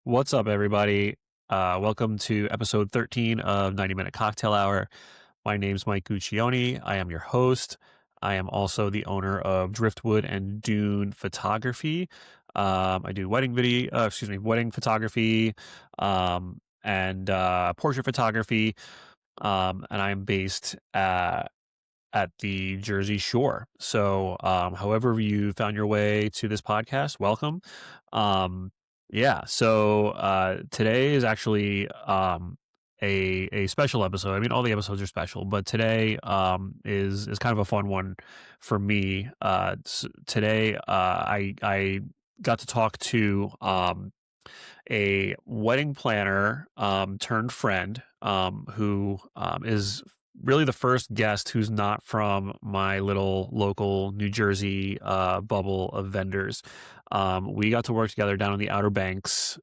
What's up, everybody? Welcome to episode 13 of 90 Minute Cocktail Hour. My name's Mike Guccione. I am your host. I am also the owner of Driftwood and Dune Photography. I do wedding photography, and portrait photography. And I am based at the Jersey Shore. So, however you found your way to this podcast, welcome. Um, today is actually a special episode. I mean, all the episodes are special, but today is kind of a fun one for me. Today, I got to talk to a wedding planner turned friend who is really the first guest who's not from my little local New Jersey bubble of vendors. We got to work together down in the Outer Banks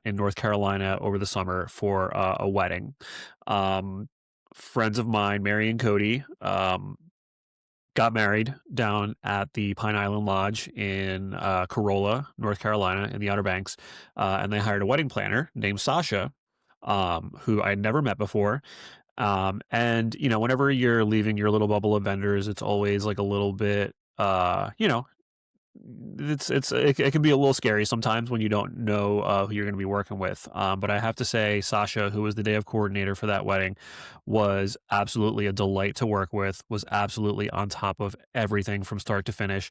in North Carolina over the summer for a wedding. Friends of mine, Mary and Cody, got married down at the Pine Island Lodge in Corolla, North Carolina, in the Outer Banks, and they hired a wedding planner named Sasha, who I had never met before. And whenever you're leaving your little bubble of vendors, it's always like a little bit, it can be a little scary sometimes when you don't know who you're going to be working with. But I have to say, Sasha, who was the day of coordinator for that wedding, was absolutely a delight to work with. Was absolutely on top of everything from start to finish,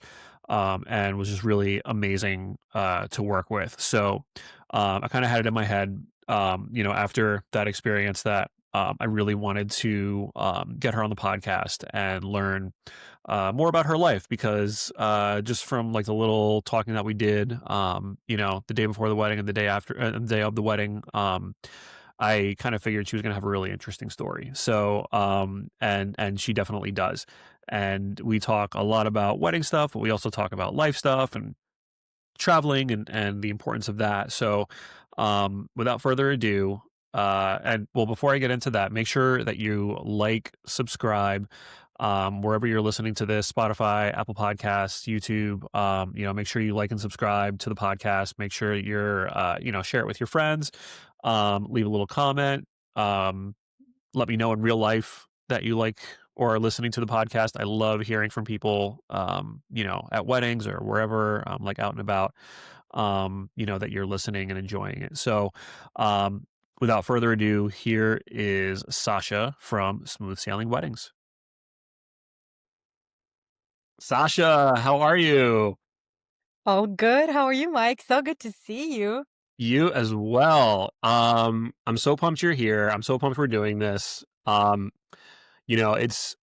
and was just really amazing to work with. So I kind of had it in my head, after that experience that. I really wanted to get her on the podcast and learn more about her life because just from like the little talking that we did, the day before the wedding and the day after, the day of the wedding, I kind of figured she was going to have a really interesting story. So, and she definitely does. And we talk a lot about wedding stuff, but we also talk about life stuff and traveling and the importance of that. So, without further ado, before I get into that, make sure that you like, subscribe, wherever you're listening to this, Spotify, Apple Podcasts, YouTube. Make sure you like and subscribe to the podcast. Make sure you're, share it with your friends. Leave a little comment. Let me know in real life that you like or are listening to the podcast. I love hearing from people, at weddings or wherever, like out and about, that you're listening and enjoying it. So, without further ado, here is Sasha from Smooth Sailing Weddings. Sasha, how are you? Oh, good. How are you, Mike? So good to see you. You as well. I'm so pumped you're here. I'm so pumped we're doing this. It's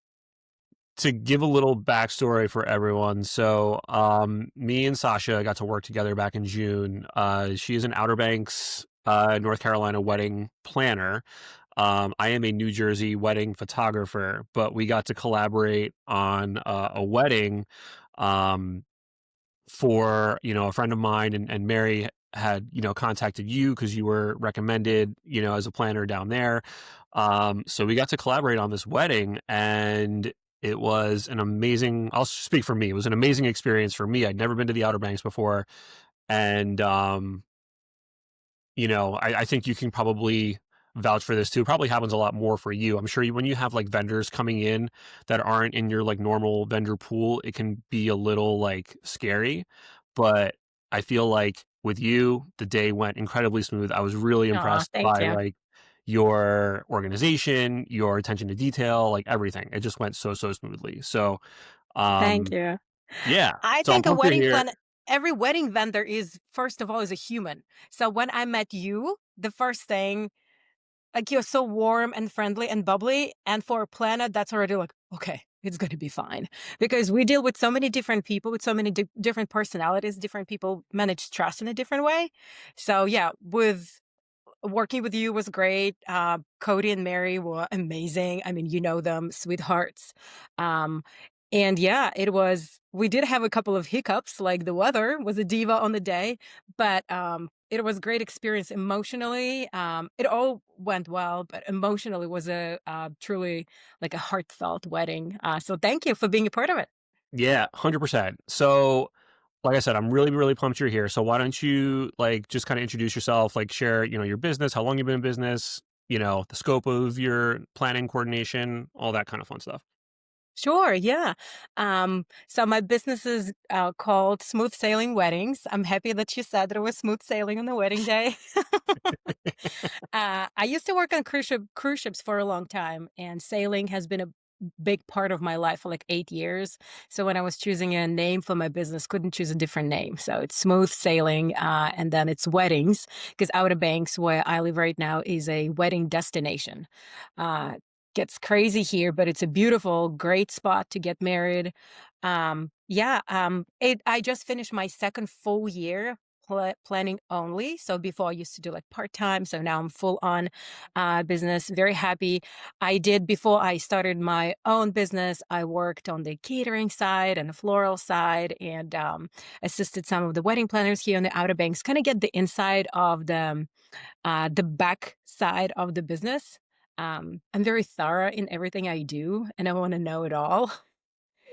to give a little backstory for everyone. So, me and Sasha got to work together back in June. She is an Outer Banks, North Carolina wedding planner. I am a New Jersey wedding photographer, but we got to collaborate on a wedding for a friend of mine, and Mary had contacted you because you were recommended as a planner down there. So we got to collaborate on this wedding, and it was an amazing. I'll speak for me. It was an amazing experience for me. I'd never been to the Outer Banks before, and I think you can probably vouch for this too. It probably happens a lot more for you. I'm sure when you have like vendors coming in that aren't in your like normal vendor pool, it can be a little like scary. But I feel like with you, the day went incredibly smooth. I was really Oh, impressed thank by you. like your organization, your attention to detail, like everything. It just went so smoothly. So, Thank um, you. yeah. I So I'm think a pumped you're wedding here. plan, every wedding vendor is, first of all, is a human. So when I met you, the first thing, like you're so warm and friendly and bubbly. And for a planner, that's already like, okay, it's going to be fine. Because we deal with so many different people with so many different personalities. Different people manage stress in a different way. So yeah, with working with you was great. Cody and Mary were amazing. I mean, you know them, sweethearts. Um, and yeah, it was, we did have a couple of hiccups, like the weather was a diva on the day, but it was a great experience emotionally. It all went well, but emotionally was a truly like a heartfelt wedding. So thank you for being a part of it. Yeah, 100%. So like I said, I'm really, really pumped you're here. So why don't you like just kind of introduce yourself, like share, your business, how long you've been in business, the scope of your planning, coordination, all that kind of fun stuff. Sure, yeah. So my business is called Smooth Sailing Weddings. I'm happy that you said that it was smooth sailing on the wedding day. I used to work on cruise ships for a long time, and sailing has been a big part of my life for like 8 years. So when I was choosing a name for my business, couldn't choose a different name. So it's Smooth Sailing, and then it's weddings because Outer Banks, where I live right now, is a wedding destination. Uh, Gets crazy here, but it's a beautiful, great spot to get married. I just finished my second full year planning only. So before I used to do like part time. So now I'm full on business. Very happy. I did before I started my own business. I worked on the catering side and the floral side, and assisted some of the wedding planners here on the Outer Banks. Kind of get the inside of the back side of the business. I'm very thorough in everything I do, and I want to know it all.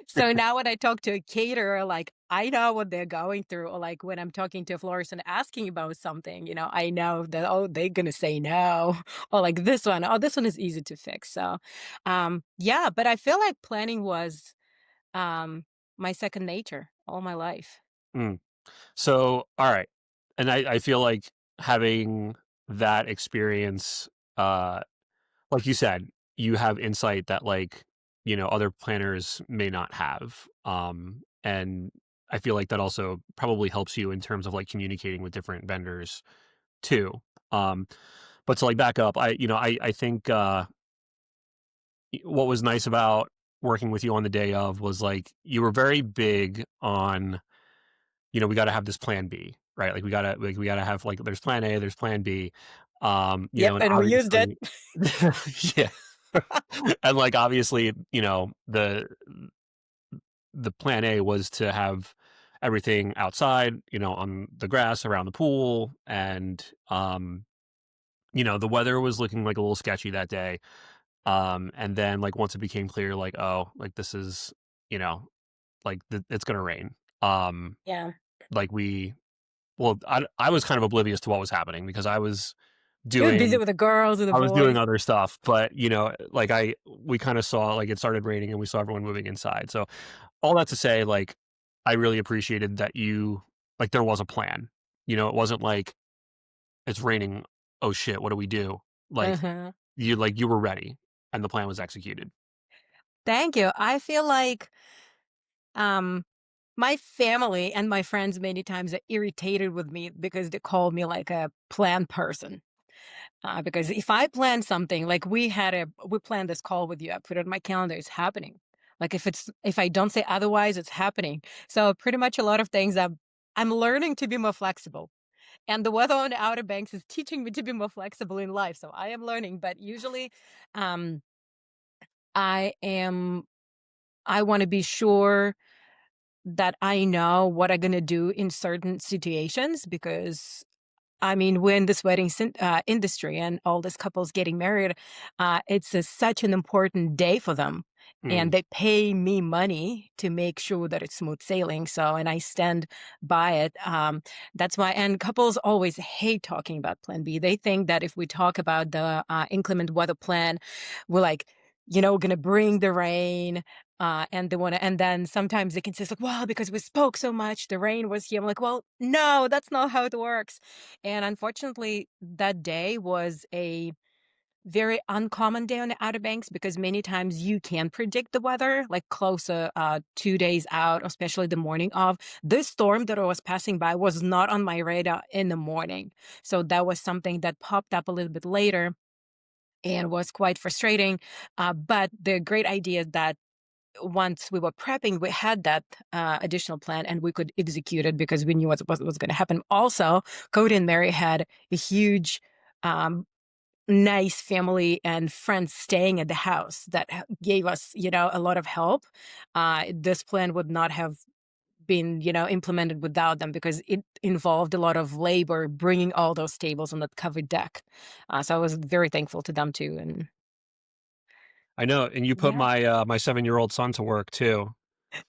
So now when I talk to a caterer, like I know what they're going through, or like when I'm talking to a florist and asking about something, I know that, oh, they're gonna say no, or like this one is easy to fix. So yeah, but I feel like planning was um my second nature all my life. Mm. So, all right. And I feel like having that experience, uh, like you said, you have insight that like, other planners may not have. And I feel like that also probably helps you in terms of like communicating with different vendors too. Um, but to like back up, I think what was nice about working with you on the day of was like you were very big on, we got to have this plan B, right? Like we gotta have like there's plan A, there's plan B. Yep, And and we used it. obviously yeah. And like obviously, the plan A was to have everything outside, on the grass around the pool. And the weather was looking like a little sketchy that day. And then like once it became clear, like, oh, like this is, you know, like it's gonna rain. Um, Yeah, like I was kind of oblivious to what was happening because you were busy doing with the girls and the I was doing boys. other stuff, but like we kind of saw like it started raining and we saw everyone moving inside. So all that to say, like I really appreciated that like there was a plan. It wasn't like it's raining. Oh shit, what do we do? Like Uh-huh. you were ready and the plan was executed. Thank you. I feel like um my family and my friends many times are irritated with me because they call me like a plan person. Because if I plan something, like we planned this call with you, I put it on my calendar, it's happening. Like if I don't say otherwise, it's happening. So pretty much a lot of things I'm learning to be more flexible. And the weather on the Outer Banks is teaching me to be more flexible in life. So I am learning, but usually um I am I want to be sure that I know what I'm gonna do in certain situations because I mean, we're in this industry and all these couples getting married, such an important day for them. And Mm. they pay me money to make sure that it's smooth sailing. So, and I stand by it. That's why, and couples always hate talking about Plan B. They think that if we talk about the inclement weather plan, we're like, going to bring the rain. And they want to, and then sometimes they can say, like, well, because we spoke so much, the rain was here. I'm like, well, no, that's not how it works. And unfortunately, that day was a very uncommon day on the Outer Banks because many times you can predict the weather, like closer 2 days out, especially the morning of. This storm that I was passing by was not on my radar in the morning. So that was something that popped up a little bit later and was quite frustrating. But the great idea is that once we were prepping, we had that additional plan and we could execute it because we knew what was going to happen. Also, Cody and Mary had a huge, um, nice family and friends staying at the house that gave us, a lot of help. This plan would not have been, implemented without them because it involved a lot of labor bringing all those tables on that covered deck. So I was very thankful to them too. And I know, and you put yeah. my 7-year-old son to work too.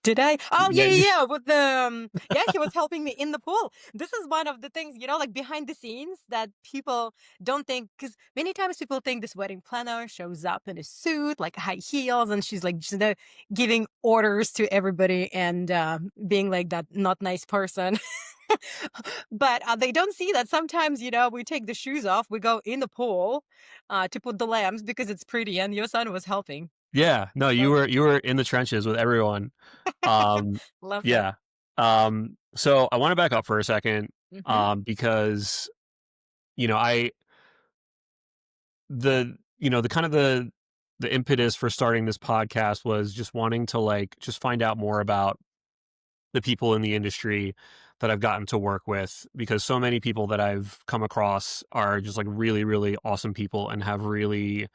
Did I? Oh, yeah, Yeah, yeah, yeah. With the yeah, he was helping me in the pool. This is one of the things, like behind the scenes that people don't think, because many times people think this wedding planner shows up in a suit, like high heels, and she's like just giving orders to everybody and being like that not nice person. But they don't see that sometimes, we take the shoes off, we go in the pool to put the lamps because it's pretty, and your son was helping. yeah. No, you So were in the trenches with everyone. Um, love that. yeah. So I want to back up for a second, Hmm. because you know I the kind of the impetus for starting this podcast was just wanting to like just find out more about the people in the industry that I've gotten to work with, because so many people that I've come across are just like really, really awesome people and have really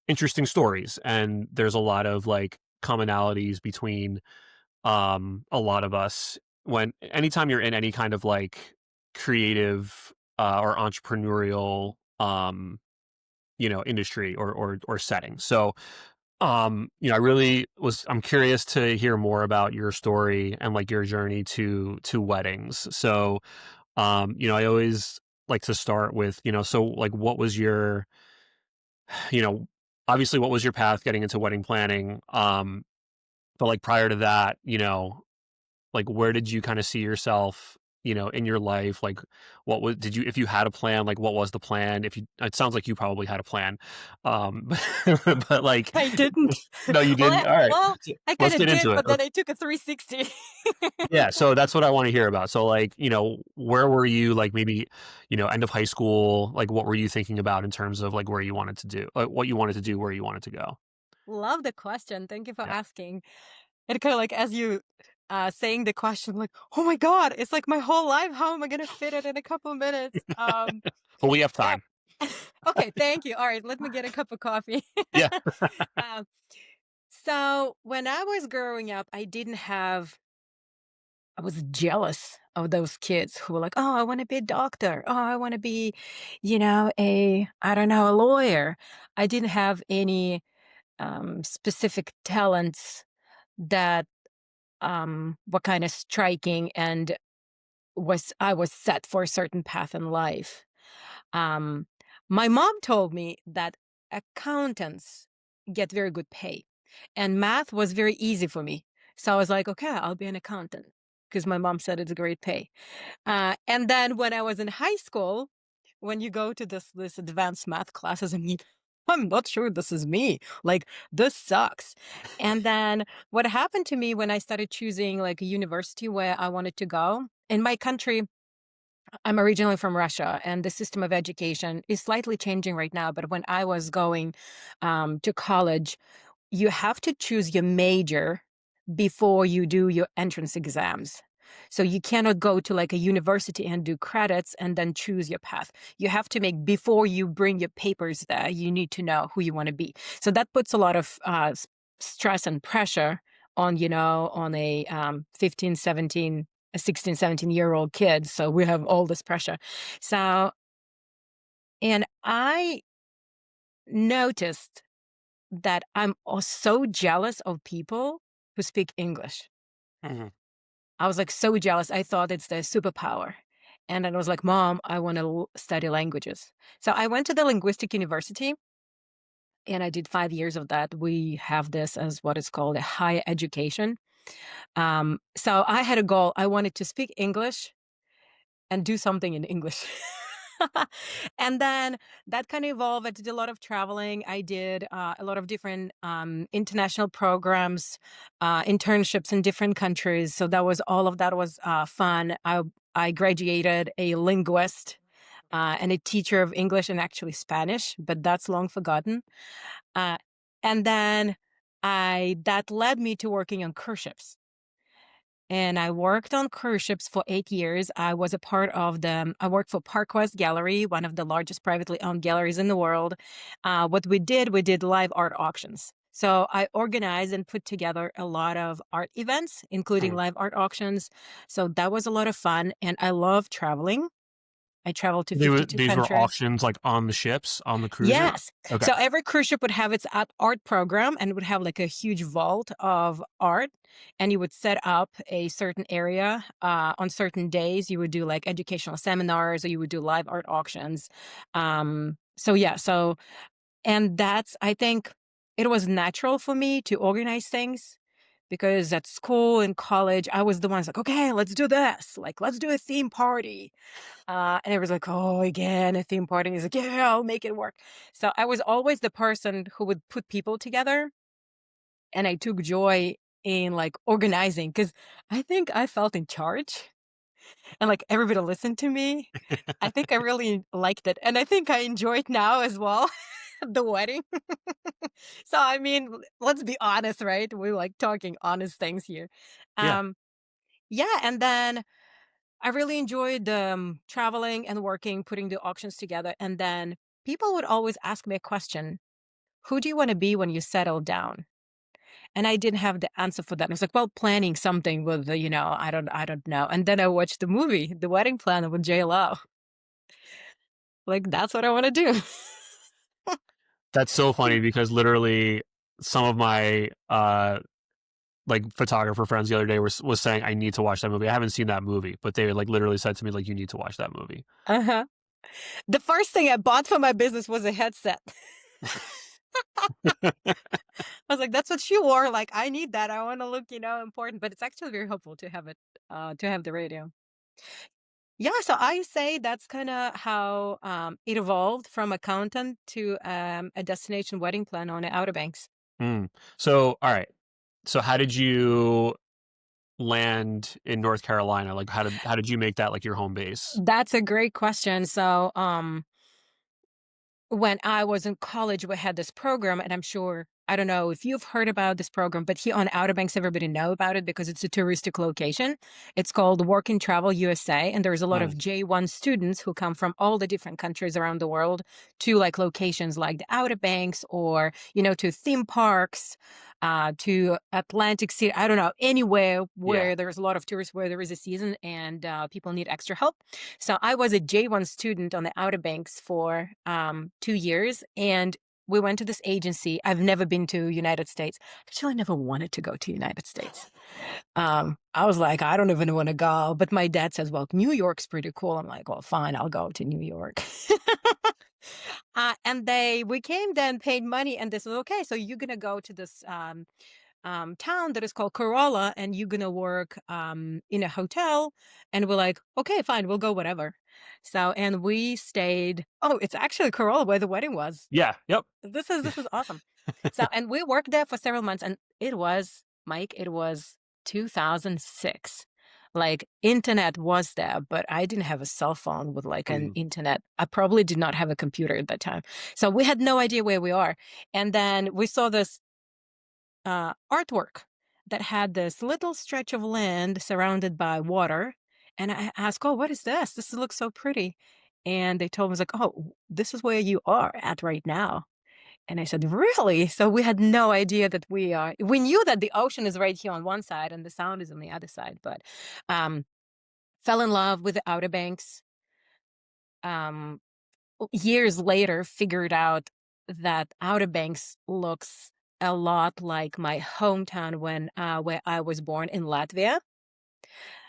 interesting stories. And there's a lot of like commonalities between a lot of us. When anytime you're in any kind of like creative or entrepreneurial industry or setting. So I'm curious to hear more about your story and like your journey to weddings. So I always like to start with, so like what was your, you know, obviously what was your path getting into wedding planning? But like prior to that, like where did you kind of see yourself, in your life? Like what was did you if you had a plan, like what was the plan? If you It sounds like you probably had a plan. But like I didn't. no, you Well, didn't? All right. well, So, I kind let's of get did, into it. but then I took a 360. Yeah, so that's what I want to hear about. So like, where were you like maybe, end of high school? Like what were you thinking about in terms of like where you wanted to do, what you wanted to do, where you wanted to go? Love the question. Thank you for Yeah. asking. And kind of like as you saying the question, like, oh my God, it's like my whole life. How am I gonna fit it in a couple of minutes? But we have Yeah. time. Okay, thank you. All right, let me get a cup of coffee. Yeah. um, so when I was growing up, I was jealous of those kids who were like, "Oh, I want to be a doctor. Oh, I want to be, I don't know, a lawyer." I didn't have any specific talents that were kind of striking, and I was set for a certain path in life. Um, my mom told me that accountants get very good pay, and math was very easy for me. So I was like, okay, I'll be an accountant because my mom said it's great pay. And then when I was in high school, when you go to this advanced math classes, I'm not sure this is me. Like this sucks. And then what happened to me when I started choosing like a university where I wanted to go in my country, I'm originally from Russia, and the system of education is slightly changing right now. But when I was going to college, you have to choose your major before you do your entrance exams. So you cannot go to like a university and do credits and then choose your path. You have to make before you bring your papers there, you need to know who you want to be. So that puts a lot of stress and pressure on, on a 15, 17, a 16, 17-year-old kid. So we have all this pressure. So, and I noticed that so jealous of people who speak English. Mhm. I was like so jealous. I thought it's their superpower. And then I was like, Mom, I want to study languages. So I went to the linguistic university and I did 5 years of that. We have this as what is called a higher education. So I had a goal. I wanted to speak English and do something in English. And then that kind of evolved. I did a lot of traveling. I did a lot of different international programs, internships in different countries. So that was all of that was fun. I graduated a linguist and a teacher of English and actually Spanish, but that's long forgotten. Uh, and then I that led me to working on cruise ships. And I worked on cruise ships for 8 years. I worked for Park West Gallery, one of the largest privately owned galleries in the world. What we did live art auctions. So I organized and put together a lot of art events, including Mhm. live art auctions. So that was a lot of fun. And I love traveling. I traveled to They were 52 these were countries. auctions, like, on the ships, on the cruiser? Yes. Okay. So every cruise ship would have its art program and would have like a huge vault of art. And you would set up a certain area. On certain days, you would do like educational seminars or you would do live art auctions. So, yeah. So, and that's, I think it was natural for me to organize things because at school and college, I was the one's like, okay, let's do this. Like, let's do a theme party. And it was like, "Oh, again, a theme party." He's like, "Yeah, I'll make it work." So I was always the person who would put people together, and I took joy in, like, organizing because I think I felt in charge and, like, everybody listened to me. I think I really liked it, and I think I enjoy it now as well, the wedding. So, I mean, let's be honest, right? We're, like, talking honest things here. Yeah. Um, yeah, and then I really enjoyed traveling and working, putting the auctions together. And then people would always ask me a question: "Who do you want to be when you settle down?" And I didn't have the answer for that. And I was like, "Well, planning something with the, I don't know." And then I watched the movie, The Wedding Planner with JLo. Like that's what I want to do. That's so funny because literally some of my, like, photographer friends the other day was saying, "I need to watch that movie." I haven't seen that movie, but they, like, literally said to me, like, "You need to watch that movie." Uh huh. The first thing I bought for my business was a headset. I was like, "That's what she wore. Like, I need that. I want to look, important." But it's actually very helpful to have it, to have the radio. Yeah, so I say that's kinda how, it evolved from accountant to, a destination wedding planner on the Outer Banks. Mm. So, alright. So how did you land in North Carolina? Like, how did you make that, like, your home base? That's a great question. So, when I was in college, we had this program, and I'm sure I don't know if you've heard about this program, but here on Outer Banks, everybody know about it because it's a touristic location. It's called Work and Travel USA, and there's a lot of Nice. J1 students who come from all the different countries around the world to like locations like the Outer Banks or to theme parks, to Atlantic City. I don't know anywhere Yeah. where there's a lot of tourists where there is a season and people need extra help. So I was a J1 student on the Outer Banks for 2 years, and we went to this agency. I've never been to United States. Actually, I never wanted to go to United States. I was like, I don't even want to go. But my dad says, well, New York's pretty cool. I'm like, well, fine, I'll go to New York. And we came then, paid money, and this was okay. So you're gonna go to this town that is called Corolla, and you're gonna work in a hotel. And we're like, okay, fine, we'll go whatever. So, and we stayed. Oh, it's actually Corolla where the wedding was. Yeah. Yep. This is awesome. So, and we worked there for several months, and it was Mike. It was 2006. Like internet was there, but I didn't have a cell phone with like an Mhm. internet. I probably did not have a computer at that time, so we had no idea where we are. And then we saw this artwork that had this little stretch of land surrounded by water. And I asked, "Oh, what is this? This looks so pretty." And they told me, like, "Oh, this is where you are at right now." And I said, "Really?" So we had no idea that we knew that the ocean is right here on one side and the sound is on the other side, but um, fell in love with the Outer Banks. Um, Years later, figured out that Outer Banks looks a lot like my hometown where I was born in Latvia.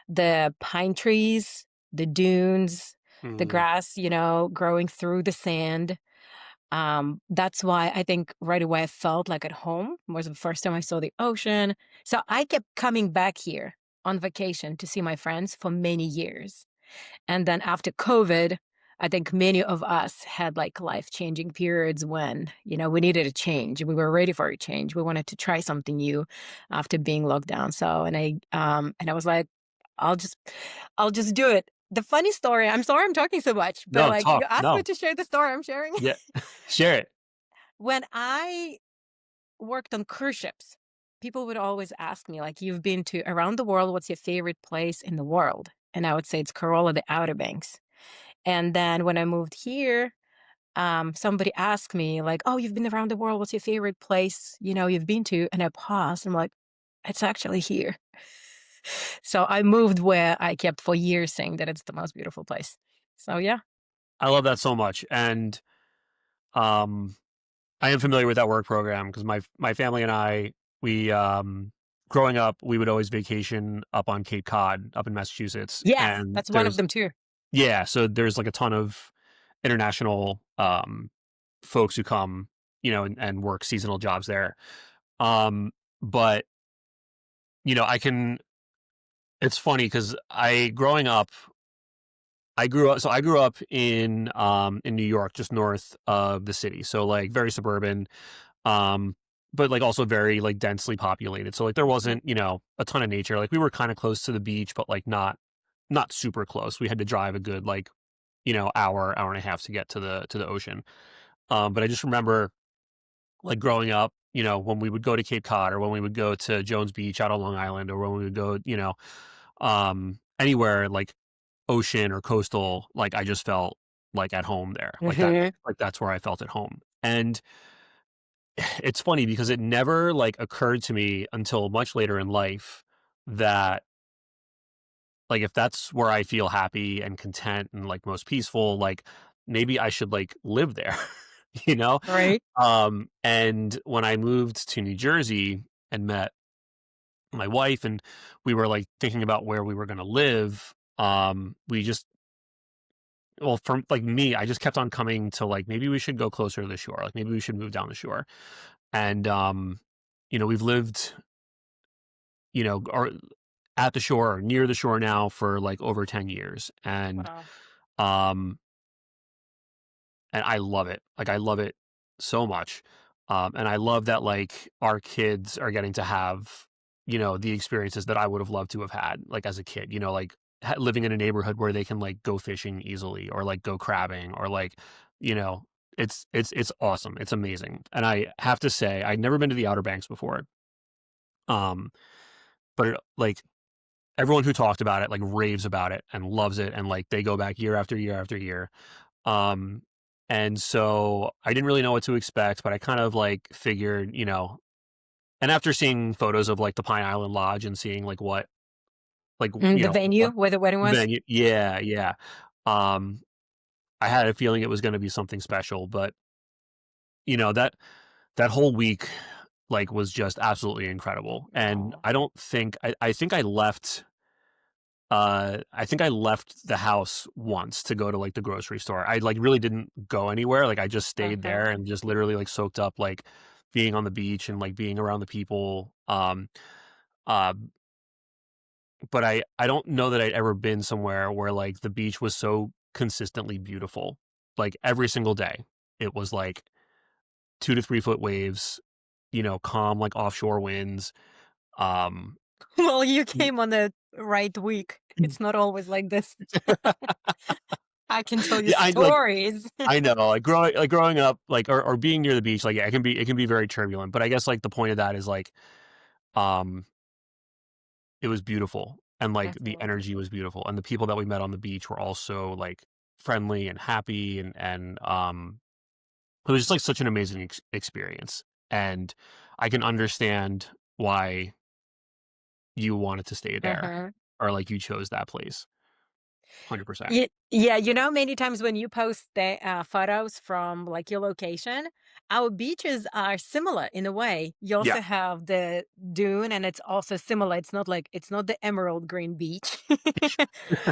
The pine trees, the dunes, the Mhm. grass, growing through the sand. That's why I think right away I felt like at home. It was the first time I saw the ocean. So I kept coming back here on vacation to see my friends for many years. And then after COVID, I think many of us had like life-changing periods when, we needed a change. We were ready for a change. We wanted to try something new after being locked down. So, and I was like, I'll just I'll just do it. The funny story, I'm sorry I'm talking so much, but No, like you talk. asked me No. to share the story I'm sharing. Yeah. Share it. When I worked on cruise ships, people would always ask me, like, you've been to around the world, what's your favorite place in the world? And I would say it's Corolla, the Outer Banks. And then when I moved here, somebody asked me, like, oh, you've been around the world. What's your favorite place, you've been to? And I paused. I'm like, it's actually here. So I moved where I kept for years saying that it's the most beautiful place. So yeah. I love that so much, and, um, I am familiar with that work program because my family and I, we, growing up, we would always vacation up on Cape Cod, up in Massachusetts, Yes, and that's one of them too. so there's, like, a ton of international, folks who come, and work seasonal jobs there. But, I can it's funny because I grew up in New York, just north of the city, so, like, very suburban, um, but, like, also very, like, densely populated, so, like, there Mhm. wasn't, a ton of nature, like, we were kinda close to the beach, but, like, not super close. We had to drive a good, like, hour and a half to get to the ocean. But I just remember, like, growing up, when we would go to Cape Cod or when we would go to Jones Beach out on Long Island or when we would go, anywhere like ocean or coastal, like, I just felt like at home there. Mhm. Like that's where I felt at home. And it's funny because it never like occurred to me until much later in life that like if that's where I feel happy and content and like most peaceful, like maybe I should like live there, you know? Right? And when I moved to New Jersey and met my wife and we were like thinking about where we were going to live, we just, well, from like me, I just kept on coming to like, maybe we should go closer to the shore. Like maybe we should move down the shore. And, we've lived, or at the shore or near the shore now for like over 10 years. Wow. Um, and I love it. Like, I love it so much. And I love that, like, our kids are getting to have, the experiences that I would have loved to have had, like, as a kid, like, living in a neighborhood where they can, like, go fishing easily or, like, go crabbing or, like, you know, it's awesome. It's amazing. And I have to say, I'd never been to the Outer Banks before. Um, but like, everyone who talked about it, like, raves about it and loves it. And, like, they go back year after year after year. Um, and so I didn't really know what to expect, but I kind of like figured, and after seeing photos of like the Pine Island Lodge and seeing like what, like, The venue what where the wedding the was? venue, yeah, yeah. Um, I had a feeling it was going to be something special, but that whole week, like, was just absolutely incredible. And Oh. I think I think I left the house once to go to, like, the grocery store. I, like, really didn't go anywhere, like, I just stayed there Uh-huh. and just literally, like, soaked up, like, being on the beach and, like, being around the people, uh, but I don't know that I'd ever been somewhere where, like, the beach was so consistently beautiful. Like, every single day, it was, like, 2 to 3 foot waves, calm, like, offshore winds, um Well, you came on the right week. It's not always like this. I can tell you Yeah, stories. I know, growing up, like, or being near the beach, like, yeah, it can be very turbulent, but I guess, like, the point of that is, like, um, it was beautiful, and, like, the Absolutely. energy was beautiful, and the people that we met on the beach were also, like, friendly and happy, and it was just, like, such an amazing experience, and I can understand why you wanted to stay there, Uh-huh. or, like, you chose that place, 100%. Yeah, many times when you post the photos from like your location, our beaches are similar in a way. You Yeah. also have the dune, and it's also similar. It's not the emerald green beach.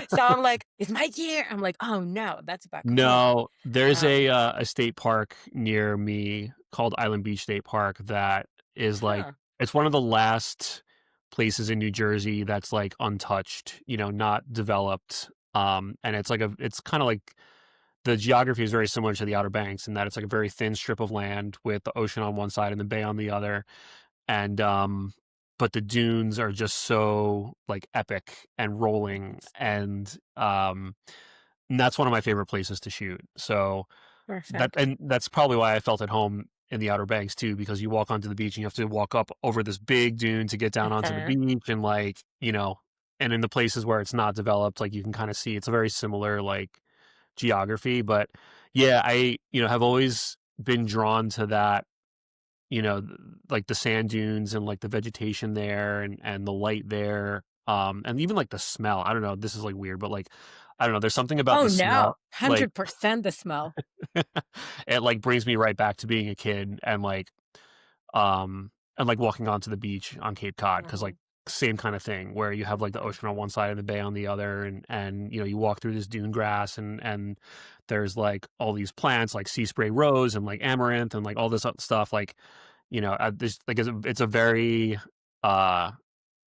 So I'm like, is Mike here? I'm like, oh no, that's back home. No, there's Um, a state park near me called Island Beach State Park that is like huh. it's one of the last places in New Jersey that's like untouched, not developed. And it's kind of like the geography is very similar to the Outer Banks in that it's like a very thin strip of land with the ocean on one side and the bay on the other. And but the dunes are just so like epic and rolling and that's one of my favorite places to shoot. So Perfect. that's probably why I felt at home in the Outer Banks too, because you walk onto the beach and you have to walk up over this big dune to get down onto the Uh-huh. beach and like, and in the places where it's not developed, like you can kind of see it's a very similar like geography. But yeah, I, have always been drawn to that, like the sand dunes and like the vegetation there and the light there. And even like the smell. I don't know, this is like weird, but like I don't know, there's something about Oh, the no. smell, like 100% the smell. it, like, brings me right back to being a kid and, like, walking onto the beach on Cape Cod because like, Mhm. same kinda thing where you have, like, the ocean on one side and the bay on the other, and, you walk through this dune grass and there's, like, all these plants, like sea spray rose and, like, amaranth and, like, all this stuff, like, this like, it's a very, uh,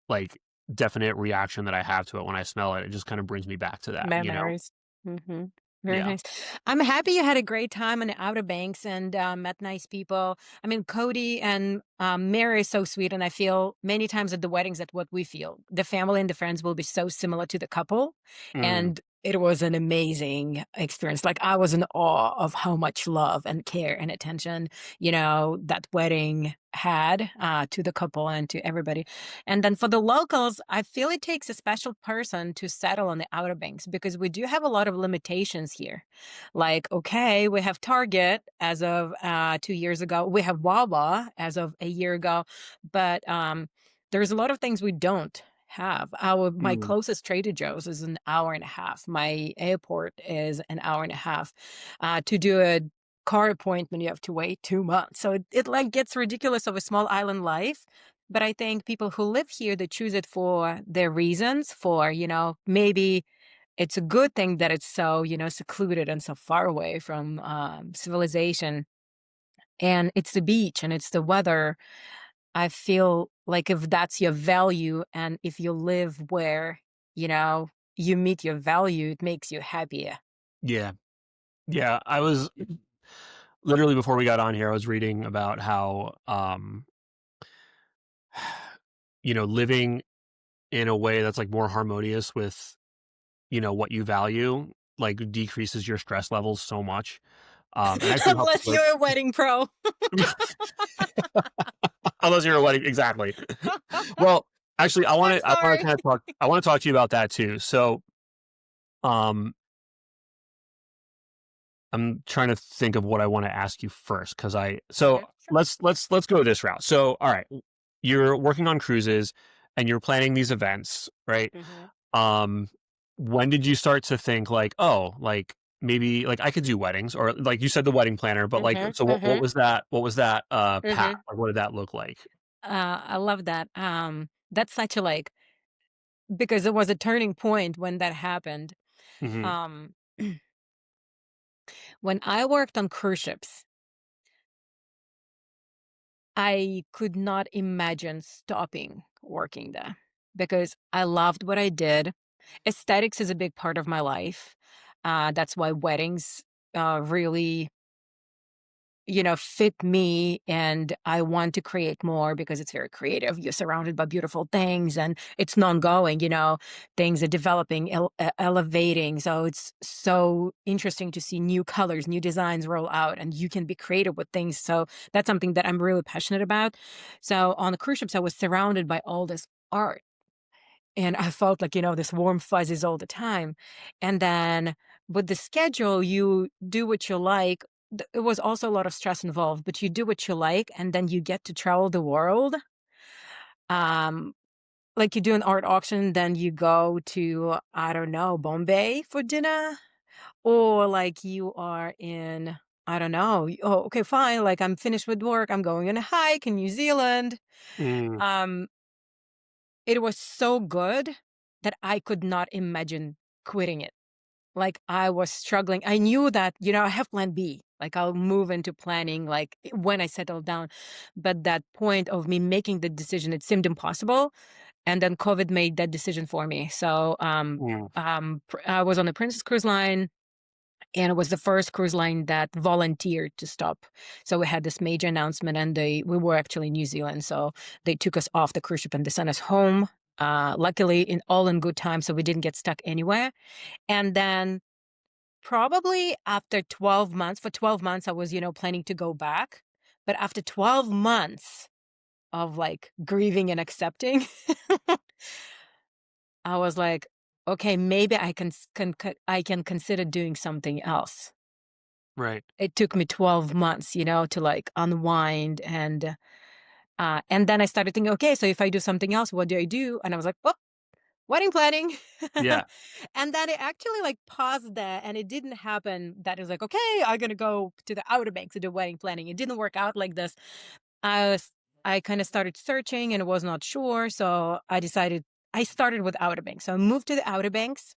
like, definite reaction that I have to it when I smell it. It just kinda brings me back to that, you know? Memories. Mhm. Very Yeah. nice. I'm happy you had a great time on the Outer Banks and, met nice people. I mean, Cody and, Mary is so sweet, and I feel many times at the weddings that what we feel. The family and the friends will be so similar to the couple, Mm. and it was an amazing experience. Like, I was in awe of how much love and care and attention, that wedding had, to the couple and to everybody. And then for the locals, I feel it takes a special person to settle on the Outer Banks because we do have a lot of limitations here. Like, okay, we have Target as of 2 years ago, we have Wawa as of a year ago, but there's a lot of things we don't have. My Mm. closest Trader Joe's is an hour and a half. My airport is an hour and a half. To do a car appointment, you have to wait 2 months. So it like gets ridiculous of a small island life, but I think people who live here, they choose it for their reasons, for, maybe it's a good thing that it's so, secluded and so far away from civilization. And it's the beach and it's the weather. I feel like if that's your value and if you live where, you meet your value, it makes you happier. Yeah. Yeah, I was literally before we got on here, I was reading about how, living in a way that's, like, more harmonious with, what you value, like, decreases your stress levels so much, and actually helps Unless with you're a wedding pro. unless you're a wedding exactly. Well, actually, I'm sorry. I wanna talk to you about that too. So, um, I'm trying to think of what I wanna ask you first, because Okay, sure. let's go this route. So, alright, you're working on cruises, and you're planning these events, right? Mhm. Um, when did you start to think like, "Oh, like, maybe, like, I could do weddings," or like you said the wedding planner, but, like, Mhm. so what Mhm. was that, path? Mhm. Like, what did that look like? I love that. That's such a like because it was a turning point when that happened. Mhm. Um, when I worked on cruise ships, I could not imagine stopping working there because I loved what I did. Aesthetics is a big part of my life. That's why weddings really fit me, and I want to create more because it's very creative. You're surrounded by beautiful things and it's non-going, things are developing, elevating. So it's so interesting to see new colors, new designs roll out, and you can be creative with things. So that's something that I'm really passionate about. So on the cruise ships, I was surrounded by all this art. And I felt like, this warm fuzzies all the time. And then with the schedule, you do what you like. It was also a lot of stress involved, but you do what you like, and then you get to travel the world. Um, like you do an art auction, then you go to, I don't know, Bombay for dinner, or like you are in, I don't know, oh, okay, fine. Like I'm finished with work. I'm going on a hike in New Zealand. Mm, Um, It was so good that I could not imagine quitting it. Like, I was struggling. I knew that, I have plan B. Like, I'll move into planning, like, when I settle down. But that point of me making the decision, it seemed impossible. And then COVID made that decision for me. So, mm, I was on the Princess Cruise Line, and it was the first cruise line that volunteered to stop. So we had this major announcement, and we were actually in New Zealand, so they took us off the cruise ship and they sent us home. Luckily, in good time, so we didn't get stuck anywhere. And then probably after 12 months, for 12 months, I was planning to go back, but after 12 months of like grieving and accepting, I was like, okay, maybe I can consider doing something else. right. It took me 12 months, to like unwind and then I started thinking, okay, so if I do something else, what do I do? And I was like, well, wedding planning. Yeah. And then it actually like paused there and it didn't happen that it was like, okay, I'm gonna go to the Outer Banks to do wedding planning. It didn't work out like this. I was I kind of started searching and was not sure. So I started with Outer Banks. So I moved to the Outer Banks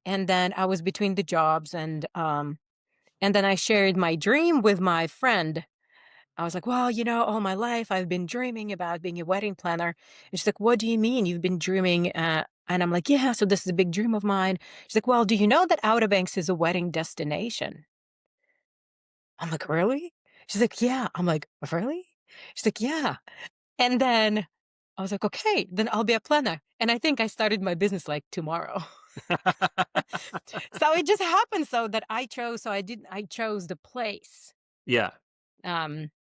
and then I was between the jobs and then I shared my dream with my friend. I was like, well, all my life I've been dreaming about being a wedding planner. And she's like, what do you mean you've been dreaming? And I'm like, yeah, so this is a big dream of mine. She's like, well, do you know that Outer Banks is a wedding destination? I'm like, really? She's like, yeah. I'm like, really? She's like, yeah. And then I was like, okay, then I'll be a planner. And I think I started my business like tomorrow. So it just happened so that I chose the place. Yeah. Um,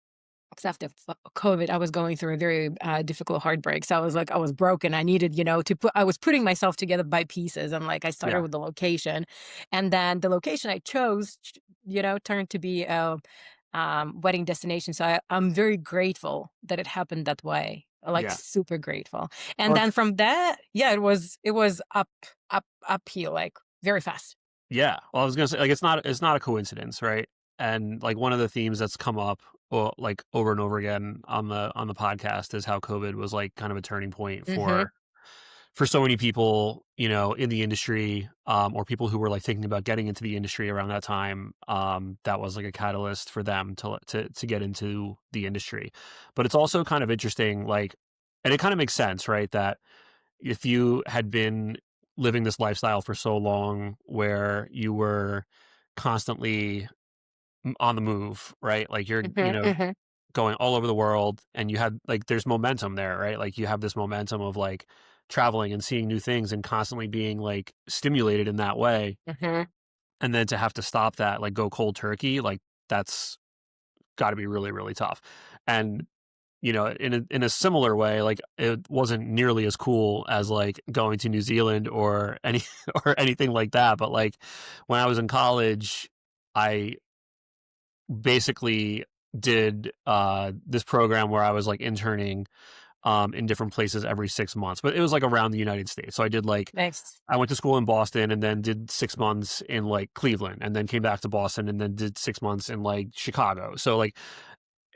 'Cause after COVID, I was going through a very, difficult heartbreak, so I was like I was broken, I needed, to put I was putting myself together by pieces, and, like, I started Yeah. with the location, and then the location I chose, turned to be a, wedding destination, so I'm very grateful that it happened that way, like, Yeah. super grateful, and Well, then from there, yeah, it was uphill, like, very fast. yeah. Well, I was gonna say, like, it's not a coincidence, right? And like one of the themes that's come up, well, like over and over again on the podcast is how COVID was like kind of a turning point Mhm, for so many people, in the industry, or people who were like thinking about getting into the industry around that time. That was like a catalyst for them to get into the industry. But it's also kind of interesting, like, and it kind of makes sense, right? That if you had been living this lifestyle for so long where you were constantly on the move, right? Like you're, mhm, mhm, going all over the world and you had like there's momentum there, right? Like you have this momentum of like traveling and seeing new things and constantly being like stimulated in that way. mhm. And then to have to stop that, like go cold turkey, like that's got to be really, really tough. And in a similar way, like it wasn't nearly as cool as like going to New Zealand or any or anything like that. But like when I was in college, I basically did this program where I was like interning in different places every 6 months, but it was like around the United States. So I did like Nice. I went to school in Boston and then did 6 months in like Cleveland and then came back to Boston and then did 6 months in like Chicago. So like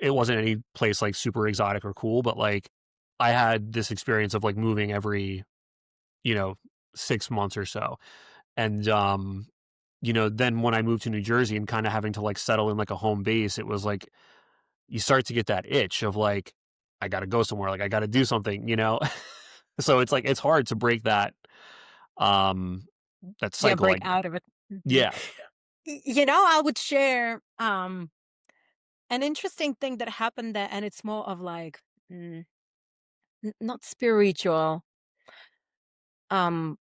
it wasn't any place like super exotic or cool, but like I had this experience of like moving every, you know, 6 months or so. And then when I moved to New Jersey and kind of having to like settle in like a home base, it was like you start to get that itch of like, I gotta go somewhere, like I gotta do something. So it's like it's hard to break um that Yeah, cycle, break like out of it. Mhm. yeah. I would share an interesting thing that happened there, and it's more of like mm, not spiritual.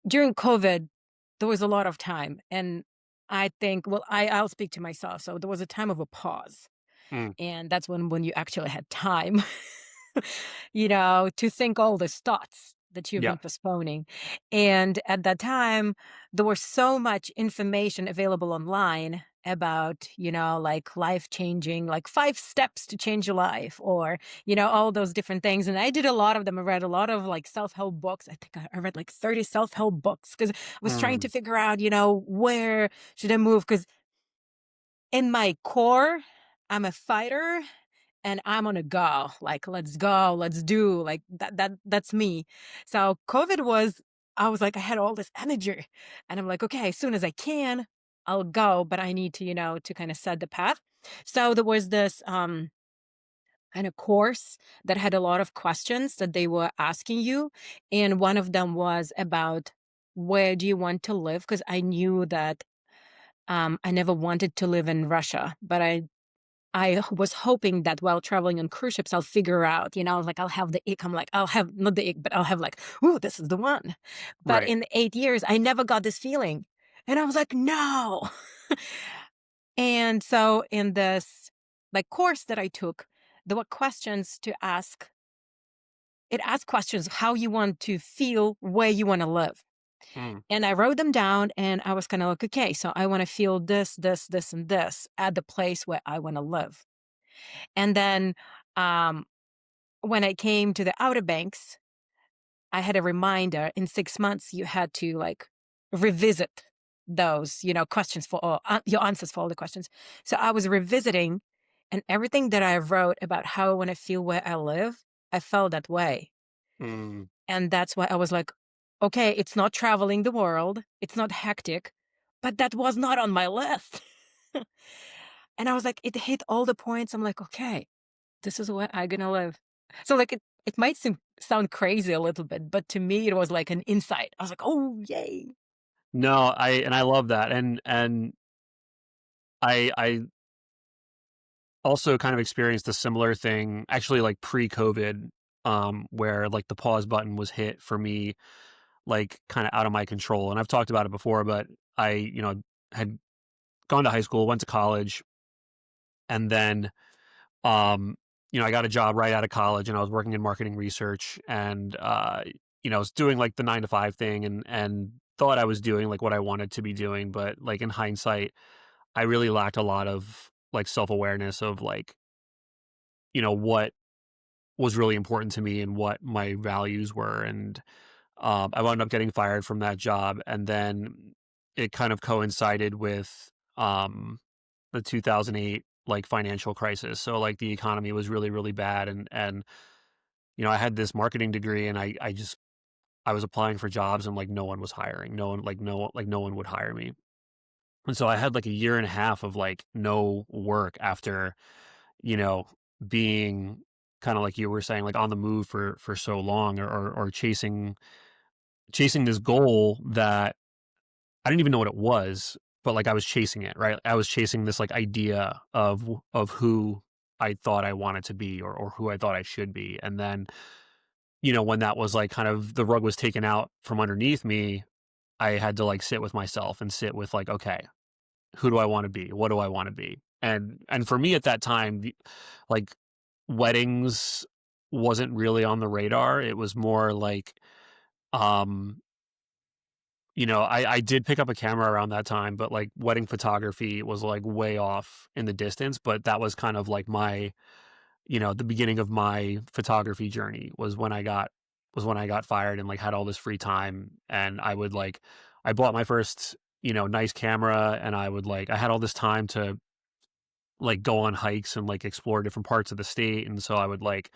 During COVID, there was a lot of time, and I think, well, I'll speak to myself. So there was a time of a pause, Mm, and that's when you actually had time, to think all these thoughts that you've yeah. been postponing. And at that time, there was so much information available online about, like life changing, like 5 steps to change your life, or, all those different things. And I did a lot of them. I read a lot of like self help books. I think I read like 30 self help books because I was trying to Mm, figure out, where should I move? Because in my core, I'm a fighter and I'm on a go. Like, let's go, let's do like that's me. So COVID was I was like, I had all this energy. And I'm like, okay, as soon as I can, I'll go. But I need to, to kind of set the path. So there was this kind of course that had a lot of questions that they were asking you. And one of them was about where do you want to live? Because I knew that I never wanted to live in Russia, but I was hoping that while traveling on cruise ships, I'll figure out, like I'll have the ick. I'm like, I'll have not the ick, but I'll have like, ooh, this is the one. But right. in the 8 years, I never got this feeling. And I was like, no. And so in this like course that I took, there were questions to ask. It asked questions how you want to feel, where you want to live. Mm, And I wrote them down and I was kind of like, okay, so I want to feel this, this, this, and this at the place where I want to live. And then um, when I came to the Outer Banks, I had a reminder in 6 months you had to like revisit those, questions for all your answers for all the questions. So I was revisiting, and everything that I wrote about how I want to feel where I live, I felt that way. Mm. And that's why I was like, okay, it's not traveling the world, it's not hectic, but that was not on my list. And I was like, it hit all the points. I'm like, okay, this is where I'm gonna live. So like it might sound crazy a little bit, but to me it was like an insight. I was like, oh yay. No, I love that, and I also kind of experienced a similar thing, actually, like, pre-COVID, where, like, the pause button was hit for me, like, kinda out of my control, and I've talked about it before, but I, had gone to high school, went to college, and then, um, I got a job right out of college, and I was working in marketing research, and, I was doing, like, the 9 to 5 thing and thought I was doing, like, what I wanted to be doing, but, like, in hindsight, I really lacked a lot of, like, self-awareness of, like, what was really important to me and what my values were, and, I wound up getting fired from that job, and then it kind of coincided with, the 2008, like, financial crisis, so, like, the economy was really, really bad, and, I had this marketing degree, and I was applying for jobs, and, like, no one was hiring, no one would hire me, and so I had, like, a year and a half of, like, no work after, you know, being kinda like you were saying, like, on the move for so long, or chasing this goal that I didn't even know what it was, but, like, I was chasing it, right? I was chasing this, like, idea of who I thought I wanted to be, or who I thought I should be, and then, when that was, like, kind of the rug was taken out from underneath me, I had to, like, sit with myself and sit with, like, "Okay, who do I wanna be? What do I wanna be?" And for me at that time, like, weddings wasn't really on the radar. It was more like, um, I did pick up a camera around that time, but, like, wedding photography was, like, way off in the distance, but that was kind of like my, the beginning of my photography journey was when I got fired and, like, had all this free time, and I bought my first, nice camera, and I had all this time to, like, go on hikes and, like, explore different parts of the state, and so I would, like,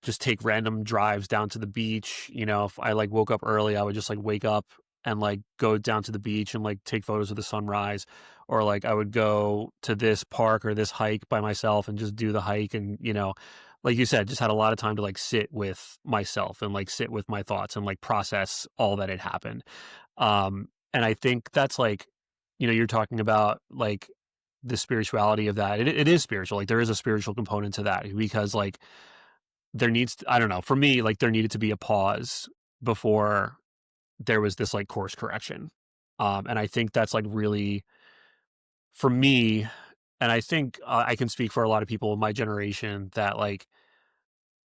just take random drives down to the beach. If I, like, woke up early, I would just, like, wake up and, like, go down to the beach and, like, take photos of the sunrise, or, like, I would go to this park or this hike by myself and just do the hike, and, like you said, just had a lot of time to, like, sit with myself and, like, sit with my thoughts and, like, process all that had happened. And I think that's, like, you're talking about, like, the spirituality of that. It is spiritual, like, there is a spiritual component to that, because, like, I don't know, for me, like, there needed to be a pause before there was this, like, course correction. And I think that's, like, really for me, and I think, I can speak for a lot of people in my generation, that, like,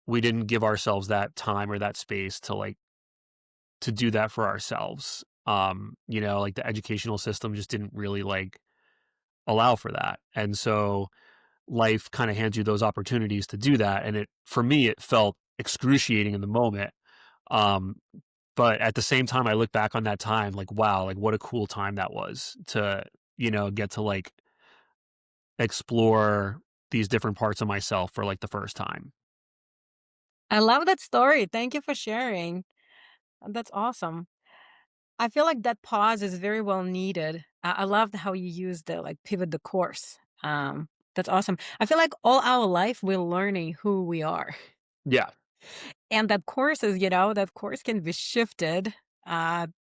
we didn't give ourselves that time or that space to, like, to do that for ourselves. Like, the educational system just didn't really, like, allow for that. And so life kinda hands you those opportunities to do that, and for me, it felt excruciating in the moment. Um, but at the same time, I look back on that time like, wow, like, what a cool time that was to, get to, like, explore these different parts of myself for, like, the first time. I love that story. Thank you for sharing. That's awesome. I feel like that pause is very well needed. I loved how you used the like pivot the course. That's awesome. I feel like all our life we're learning who we are. Yeah. And that course can be shifted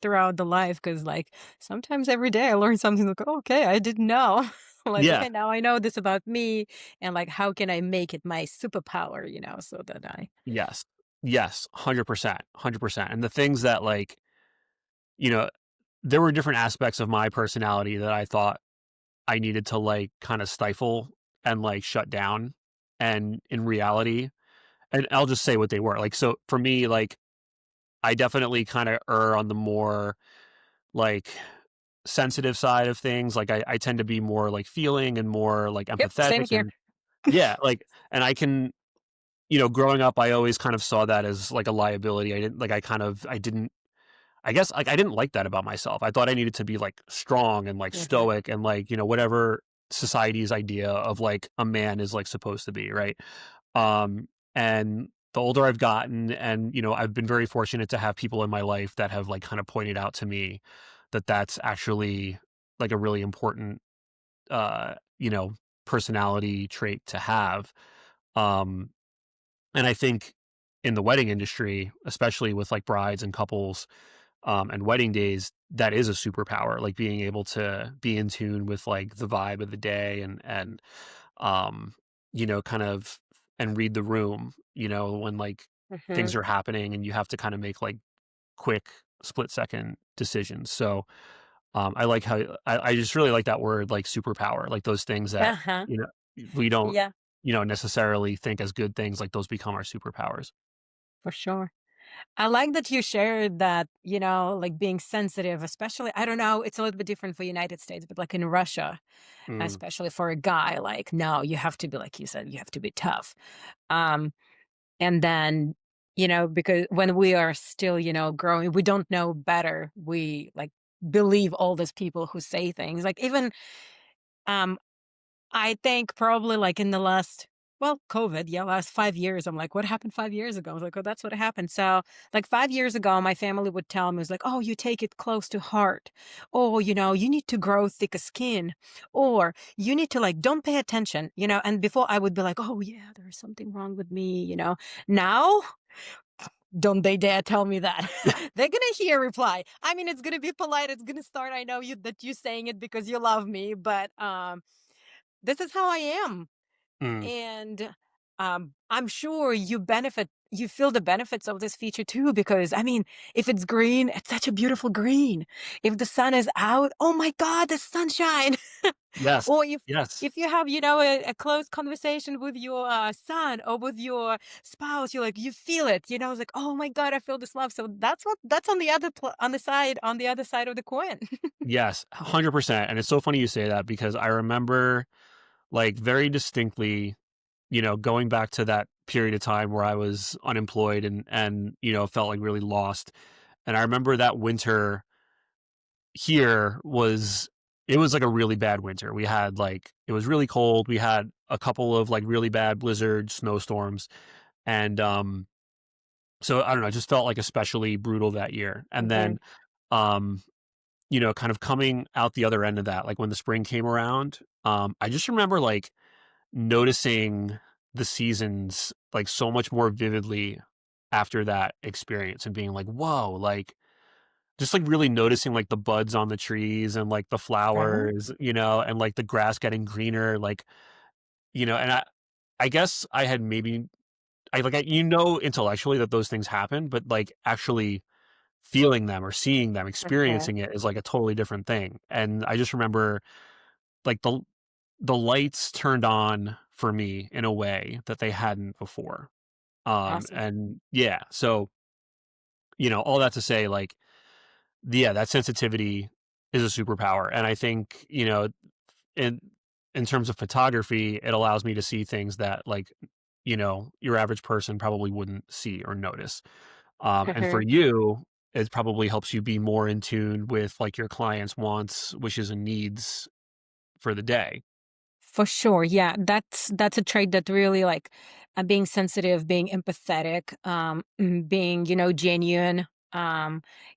throughout the life, because like sometimes every day I learn something like, "Oh, okay, I didn't know." Like, Yeah. okay, now I know this about me, and like how can I make it my superpower, so that I Yes. Yes. 100%, 100%. And the things that, like, you know, there were different aspects of my personality that I thought I needed to, like, kinda stifle and, like, shut down, and in reality, and I'll just say what they were, like, so for me, like, I definitely kinda err on the more, like, sensitive side of things, like, I tend to be more, like, feeling and more, like, Yep, same empathetic, here. and yeah, like, and I can, growing up, I always kind of saw that as like a liability. I didn't like, I didn't, I guess like I didn't like that about myself. I thought I needed to be like strong and like Mhm. stoic and like, whatever society's idea of like a man is like supposed to be, right? And the older I've gotten and, I've been very fortunate to have people in my life that have like kind of pointed out to me that that's actually like a really important uh, you know, personality trait to have. Um, and I think in the wedding industry, especially with like brides and couples, and wedding days, that is a superpower, like being able to be in tune with like the vibe of the day and um, kind of and read the room, when like things Mhm. are happening and you have to kind of make like quick split second decisions. So I like how I just really like that word, like superpower, like those things that, Uh-huh. you know, we don't, Yeah, necessarily think as good things, like those become our superpowers. for sure. I like that you shared that, like being sensitive, especially, I don't know, it's a little bit different for United States, but like in Russia, Mm, especially for a guy, like, no, you have to be, like you said, you have to be tough. Um, and then, because when we are still, growing, we don't know better. We like believe all these people who say things like even, um, I think probably like in the last, well, COVID, yeah, last 5 years, I'm like, what happened 5 years ago? I was like, oh, that's what happened. So, like 5 years ago, my family would tell me, it was like, oh, you take it close to heart. Oh, you need to grow thicker skin. Or you need to like, don't pay attention, And before I would be like, oh, yeah, there's something wrong with me. Now, don't they dare tell me that. They're gonna hear reply. I mean, it's gonna be polite. It's gonna start. I know you that you saying it because you love me, but this is how I am. mm, And I'm sure you feel the benefits of this feature too, because I mean, if it's green, it's such a beautiful green. If the sun is out, oh my God, the sunshine. yes, Or if yes, if you have, a close conversation with your son or with your spouse, you feel it, it's like, oh my God, I feel this love. So that's on the on the other side of the coin. yes, 100%. And it's so funny you say that because I remember like very distinctly, going back to that period of time where I was unemployed and, felt like really lost. And I remember that winter here was it was like a really bad winter. We had like it was really cold. We had a couple of like really bad blizzard snowstorms and so I don't know, it just felt like especially brutal that year. And Hmm. then um kind of coming out the other end of that, like when the spring came around, I just remember like noticing the seasons like so much more vividly after that experience and being like, "Whoa," like just, like, really noticing, like, the buds on the trees and, like, the Right. flowers, and, like, the grass getting greener, like, and I guess I had maybe intellectually that those things happen, but, like, actually feeling them or seeing them, Hmm. experiencing it is, like, a totally different thing, and I just remember, like, the lights turned on for me in a way that they hadn't before, Awesome. and yeah, so, all that to say, like, yeah, that sensitivity is a superpower, and I think, in in terms of photography, it allows me to see things that, like, your average person probably wouldn't see or notice. And for Hmm. you, it probably helps you be more in tune with, like, your clients' wants, wishes, and needs for the day. For sure. Yeah, that's a trait that really like being sensitive, being empathetic, being, genuine,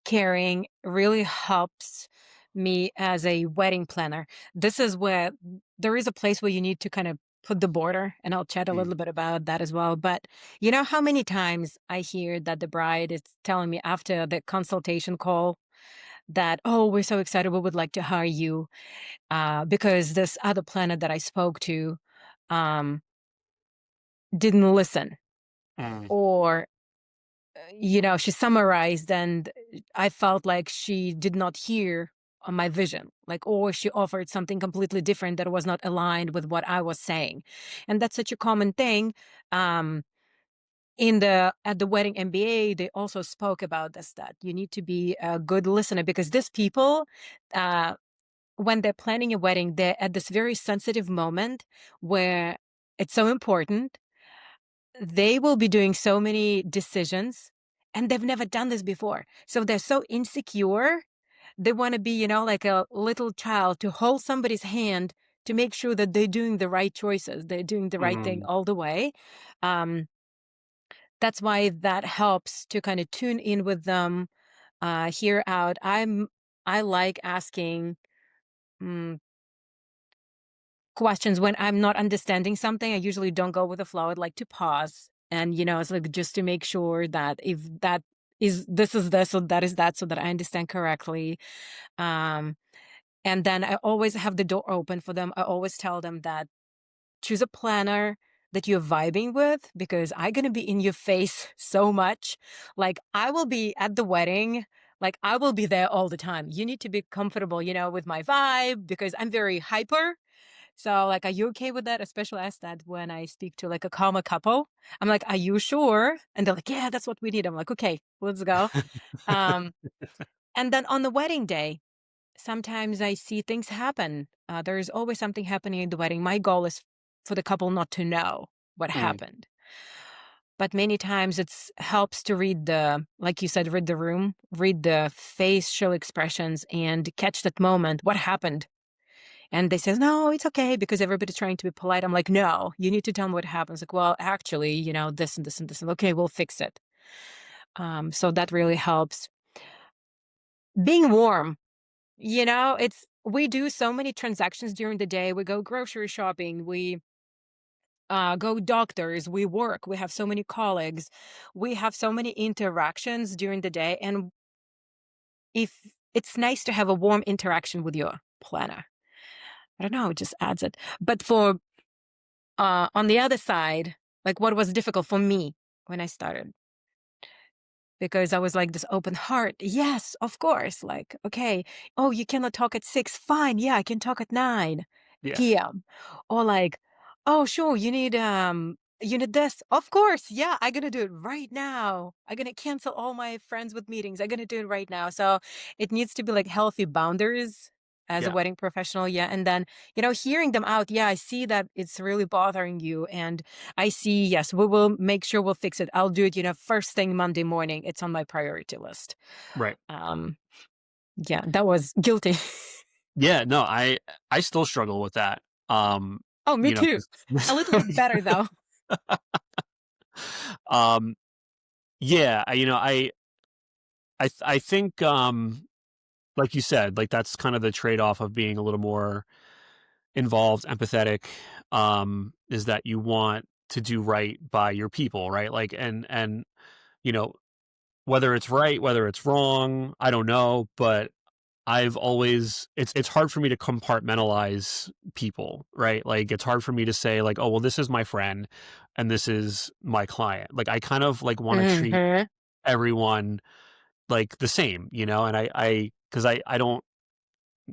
caring really helps me as a wedding planner. This is where there is a place where you need to kind of put the border, and I'll chat a Mm, little bit about that as well. But you know how many times I hear that the bride is telling me after the consultation call that, oh, we're so excited, we would like to hire you because this other planet that I spoke to um, didn't listen, mm, or she summarized, and I felt like she did not hear my vision, like, or she offered something completely different that was not aligned with what I was saying, and that's such a common thing. Um, in the at the wedding MBA, they also spoke about this that you need to be a good listener because these people. When they're planning a wedding, they're at this very sensitive moment where it's so important. they will be doing so many decisions and they've never done this before. So they're so insecure. They want to be, like a little child to hold somebody's hand to make sure that they're doing the right choices. They're doing the right thing Mm, all the way. Um, that's why that helps to kind of tune in with them, hear out. I like asking mm, questions when I'm not understanding something. I usually don't go with the flow. I'd like to pause and, it's like just to make sure that if that is this, or that is that, so that I understand correctly. Um, and then I always have the door open for them. I always tell them that choose a planner that you're vibing with because I'm going to be in your face so much. Like I will be at the wedding. Like I will be there all the time. You need to be comfortable, with my vibe because I'm very hyper. So, like, are you okay with that? Especially ask that when I speak to like a calmer couple. I'm like, are you sure? And they're like, yeah, that's what we need. I'm like, okay, let's go. Um, and then on the wedding day, sometimes I see things happen. There's always something happening at the wedding. My goal is for the couple not to know what mm, happened. But many times it's helps to read like you said, read the room, read the facial expressions and catch that moment. What happened? And they says, no, it's okay because everybody's trying to be polite. I'm like, no, you need to tell me what happens. Like, well, actually, this and this and this. And okay, we'll fix it. So that really helps. Being warm, we do so many transactions during the day. We go grocery shopping. We go doctors. We work. We have so many colleagues. We have so many interactions during the day. And if it's nice to have a warm interaction with your planner, I don't know, it just adds it. But on the other side, like what was difficult for me when I started, because I was like this open heart. Yes, of course. Like, okay, oh, you cannot talk at 6. Fine. Yeah, I can talk at yeah, 9 p.m. Or like, oh, sure, you need this. Of course. Yeah, I'm gonna do it right now. I'm gonna cancel all my friends with meetings. I'm gonna do it right now. So it needs to be like healthy boundaries as a yeah, wedding professional. Yeah. And then, hearing them out. Yeah, I see that it's really bothering you. And I see, yes, we will make sure we'll fix it. I'll do it, first thing Monday morning. It's on my priority list. right. Um, yeah, that was guilty. Yeah, no, I still struggle with that. Um, Oh, me too. 'Cause A little bit better though. um, yeah, I think, like you said, like that's kind of the trade-off of being a little more involved, empathetic, is that you want to do right by your people, right? Like, and you know, whether it's right, whether it's wrong, I don't know, but I've always it's hard for me to compartmentalize people, right? Like it's hard for me to say like, "Oh, well this is my friend and this is my client." Like I kind of like want to treat Mhm. everyone like the same, and I cuz I don't,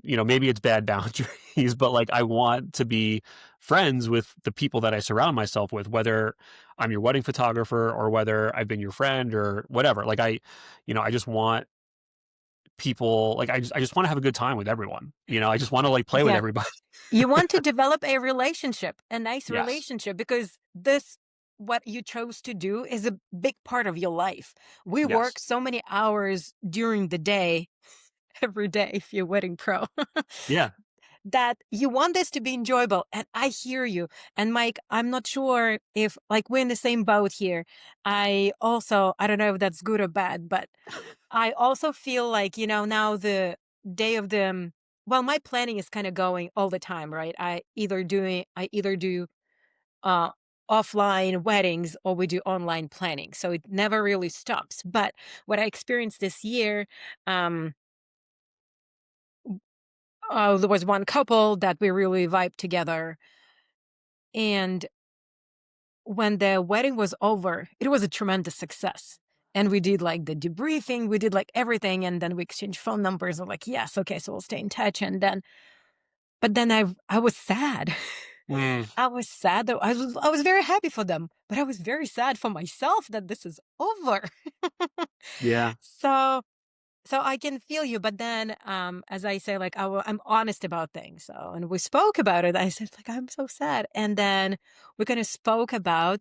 maybe it's bad boundaries, but like I want to be friends with the people that I surround myself with, whether I'm your wedding photographer or whether I've been your friend or whatever. Like I just want people like I just want to have a good time with everyone. I just want to like play with Yeah. everybody. You want to develop a relationship, a nice Yes. relationship, because what you chose to do is a big part of your life. We Yes. work so many hours during the day, every day, if you're wedding pro. Yeah. That you want this to be enjoyable. And I hear you. And Mike, I'm not sure if like we're in the same boat here. I don't know if that's good or bad, but I also feel like, now the day of well, my planning is kind of going all the time, right? I either do uh offline weddings or we do online planning. So it never really stops. But what I experienced this year, um there was one couple that we really vibed together. And when the wedding was over, it was a tremendous success. And we did like the debriefing, we did like everything, and then we exchanged phone numbers. We're like, yes, okay, so we'll stay in touch. But then I was sad. Mm, I was sad though. I was very happy for them, but I was very sad for myself that this is over. yeah. So So I can feel you, but then, as I say, like, I'm honest about things. So, and we spoke about it. I said, like, I'm so sad. And then we kind of spoke about,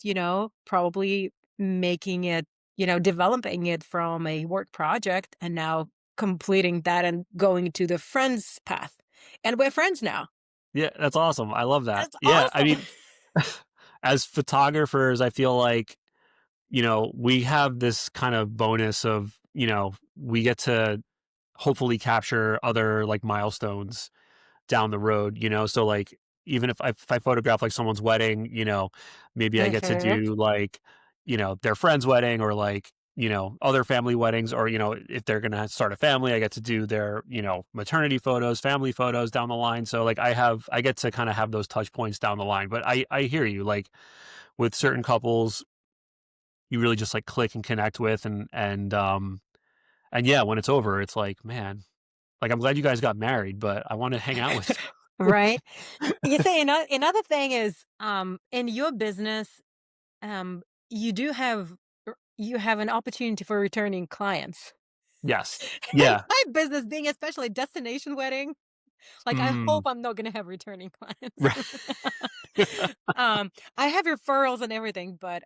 probably making it, developing it from a work project and now completing that and going to the friends path. And we're friends now. Yeah, that's awesome. I love that. That's Yeah, I awesome. mean, as photographers, I feel like, we have this kind of bonus of, we get to hopefully capture other like milestones down the road, so like even if I photograph like someone's wedding, maybe I get to Hmm. do like, their friend's wedding or like, other family weddings or, if they're going to start a family, I get to do their, maternity photos, family photos down the line. So like I get to kind of have those touch points down the line. But I hear you like with certain couples, you really just like click and connect with and yeah, when it's over, it's like, man, like I'm glad you guys got married, but I want to hang out with Right. You say another thing is, in your business, um, you do have you have an opportunity for returning clients. Yes. In Yeah. my business, being especially destination wedding, like, I Mm. hope I'm not gonna have returning clients. Right. I have referrals and everything, but,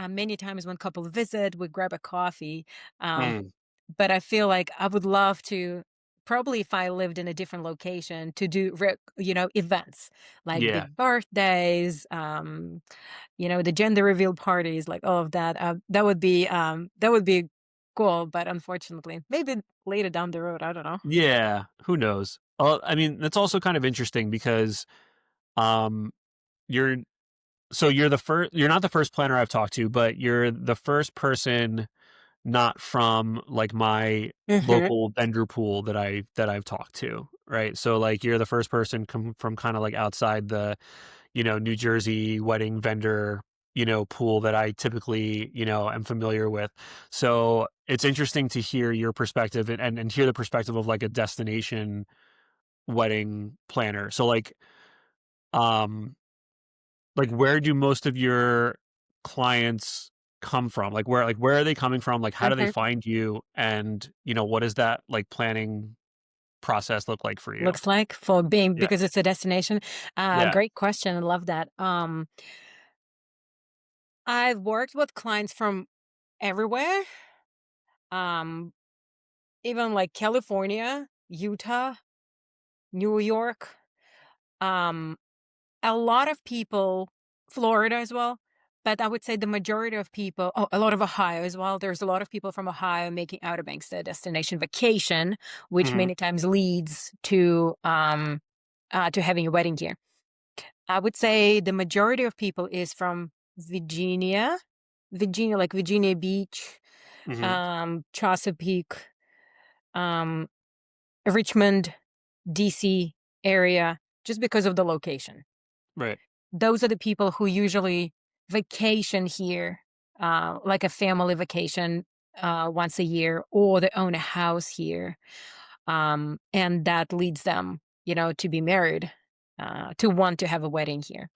many times when couple visit, we grab a coffee, um, Mm. but I feel like I would love to probably if I lived in a different location to do events, like Yeah. big birthdays, the gender reveal parties, like all of that. That would be cool, but unfortunately, maybe later down the road, I don't know. Yeah. Who knows? I mean, that's also kind of interesting because, um, you're you're not the first planner I've talked to, but you're the first person not from like my Mhm. local vendor pool that I've talked to, right? So like you're the first person come from kind of like outside the, New Jersey wedding vendor, pool that I typically, am familiar with. So it's interesting to hear your perspective and hear the perspective of like a destination wedding planner. So um, where do most of your clients come from? Where are they coming from? Like, how do they Mhm. find you? And, what does that like planning process look like for you? Looks like for being Yeah. because it's a destination. Yeah. Great question. I love that. I've worked with clients from everywhere. Um, Even like California, Utah, New York. Um, a lot of people, Florida as well. But I would say the majority of people, oh, a lot of Ohio as well. There's a lot of people from Ohio making Outer Banks their destination vacation, which Hmm. many times leads to having a wedding here. I would say the majority of people is from Virginia, like Virginia Beach, Hmm. Chesapeake, um, Richmond, DC area, just because of the location. Right. Those are the people who usually vacation here, like a family vacation once a year, or they own a house here. And that leads them, to be married, to want to have a wedding here.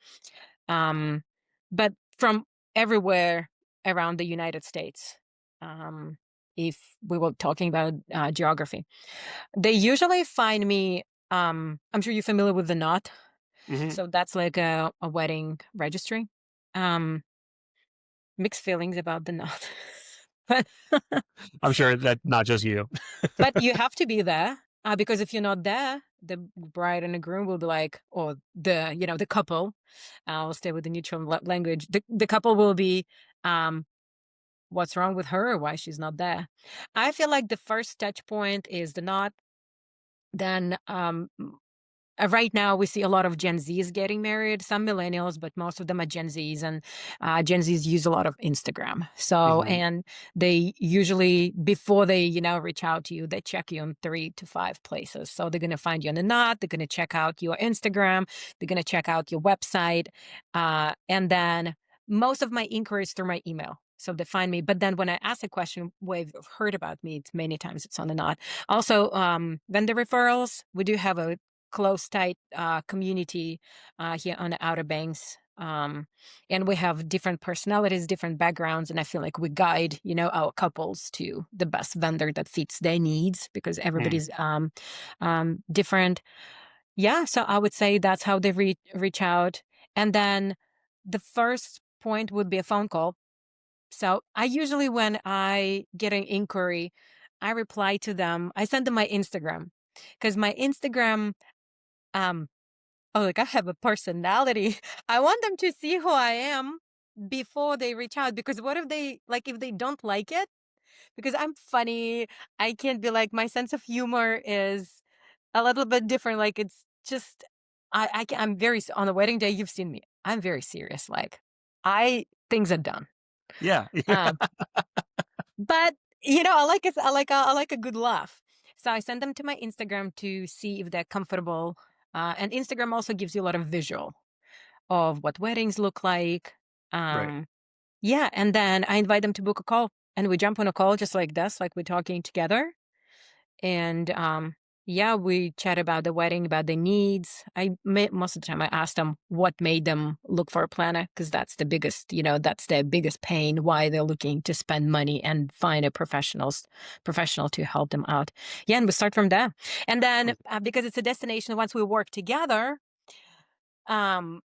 Um, but from everywhere around the United States, um, if we were talking about geography, they usually find me. I'm sure you're familiar with the knot. Hmm. So that's like a wedding registry. Um, Mixed feelings about the knot. but I'm sure that not just you. but you have to be there because if you're not there, the bride and the groom will be like, or the couple. I'll stay with the neutral language. The couple will be, um, what's wrong with her? Why she's not there? I feel like the first touch point is the knot. Then right now, we see a lot of Gen Zs getting married, some millennials, but most of them are Gen Zs, and Gen Zs use a lot of Instagram. So, Hmm. and they usually, before they, reach out to you, they check you in 3 to 5 places. So they're going to find you on the knot, they're going to check out your Instagram, they're going to check out your website, and then most of my inquiries through my email. So they find me, but then when I ask a question, where you've heard about me, it's many times it's on the knot. Also, vendor referrals. We do have a close, tight community here on the Outer Banks. And we have different personalities, different backgrounds, and I feel like we guide, our couples to the best vendor that fits their needs because Mm. everybody's different. Yeah, so I would say that's how they reach out. And then the first point would be a phone call. So I usually, when I get an inquiry, I reply to them. I send them my Instagram because my Instagram, um, oh, like I have a personality. I want them to see who I am before they reach out. Because what if if they don't like it? Because I'm funny. I can't be like, my sense of humor is a little bit different. Like it's just, I'm very, on the wedding day, you've seen me. I'm very serious. Like things are done. Yeah. Um, But, I like a good laugh. So I send them to my Instagram to see if they're comfortable. And Instagram also gives you a lot of visual of what weddings look like. Right. Um, yeah, and then I invite them to book a call, and we jump on a call just like this, like we're talking together. And yeah, we chat about the wedding, about the needs. Most of the time I ask them what made them look for a planner because that's the biggest, that's their biggest pain, why they're looking to spend money and find a professional to help them out. Yeah, and we start from there. And then because it's a destination, once we work together, um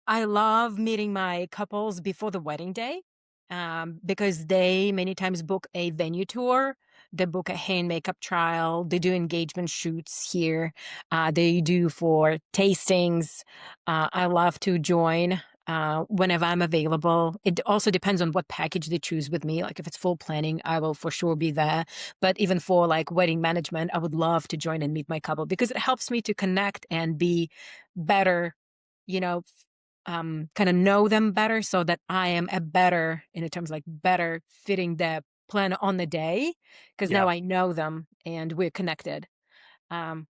I love meeting my couples before the wedding day, because they many times book a venue tour. They book a hair and makeup trial. They do engagement shoots here. They do for tastings. I love to join whenever I'm available. It also depends on what package they choose with me. Like if it's full planning, I will for sure be there. But even for like wedding management, I would love to join and meet my couple because it helps me to connect and be better, you know, kind of know them better so that I am a better, in terms like better fitting the plan on the day because Yeah. now I know them and we're connected.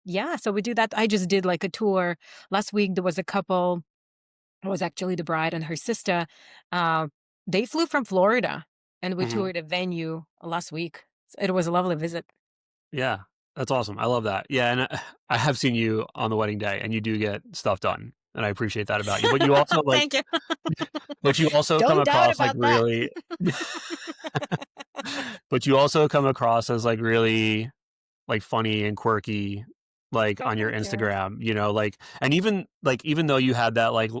Yeah, so we do that. I just did like a tour last week. There was a couple. It was actually the bride and her sister. Uh, they flew from Florida and we Mhm. toured a venue last week. So it was a lovely visit. Yeah. That's awesome. I love that. Yeah, and I have seen you on the wedding day, and you do get stuff done, and I appreciate that about you. But you also, like Thank you. but you also come Don't doubt across, like, about that. really but you also come across as, like, really, like, funny and quirky, like, Oh, on your thank you. Instagram, like and even though you had that, like,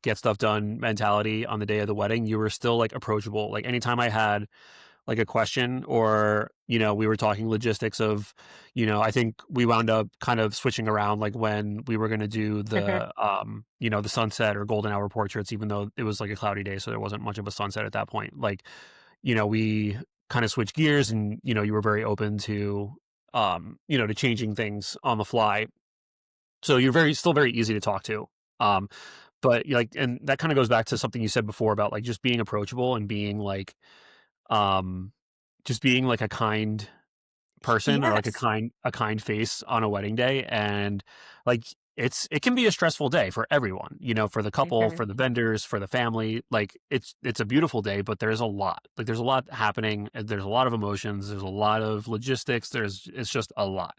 get stuff done mentality on the day of the wedding, you were still, like, approachable. Like, anytime I had like a question or we were talking logistics of I think we wound up kind of switching around like when we were going to do Mhm, the sunset or golden hour portraits, even though it was like a cloudy day, so there wasn't much of a sunset at that point. Like we kind of switched gears, and you were very open to to changing things on the fly, so you're very easy to talk to. um but like, and that kind of goes back to something you said before about like just being approachable and being like um, just being like a kind person or like yes. a kind face on a wedding day, and like it can be a stressful day for everyone, for the couple, Mhm, for the vendors, for the family. Like it's a beautiful day, but there's a lot. Like there's a lot happening, and there's a lot of emotions, there's a lot of logistics, it's just a lot.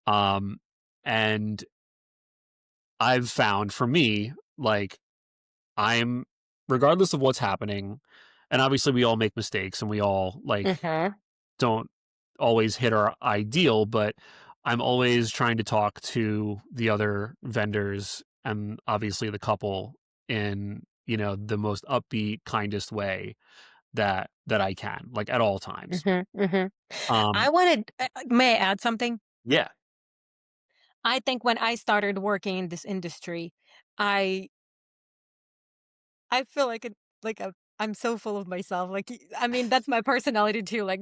Um and I've found for me, like I'm regardless of what's happening, and obviously we all make mistakes and we all like mhm, don't always hit our ideal, but I'm always trying to talk to the other vendors and obviously the couple in, the most upbeat, kindest way that I can, like at all times. mhm, mhm. I Um, wanted may I add something? yeah. I think when I started working in this industry, I I feel like I'm so full of myself. Like I mean, that's my personality too. Like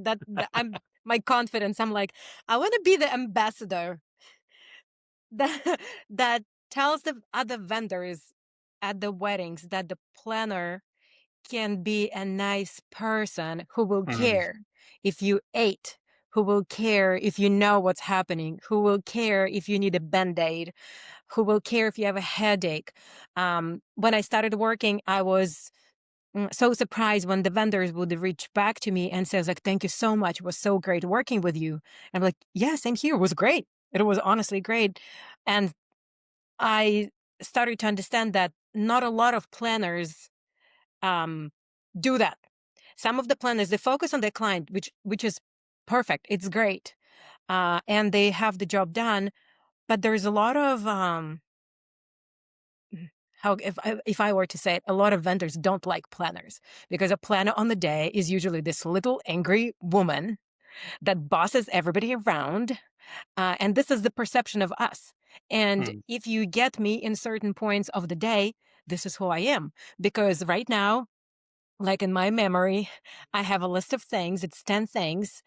I'm my confidence. I'm like, I want to be the ambassador that that tells the other vendors at the weddings that the planner can be a nice person who will Mhm. care if you ate, who will care if you know what's happening, who will care if you need a band-aid, who will care if you have a headache. When I started working, I was so surprised when the vendors would reach back to me and says like, "Thank you so much. It was so great working with you." I'm like, "Yeah, same here. It was great." It was honestly great, and I started to understand that not a lot of planners, um, do that. Some of the planners, they focus on their client, which is perfect, it's great, and they have the job done, but there's a lot of, how if I were to say it, a lot of vendors don't like planners because a planner on the day is usually this little angry woman that bosses everybody around, and this is the perception of us. And Hmm. if you get me in certain points of the day, this is who I am. Because right now, like in my memory, I have a list of things. It's 10 things.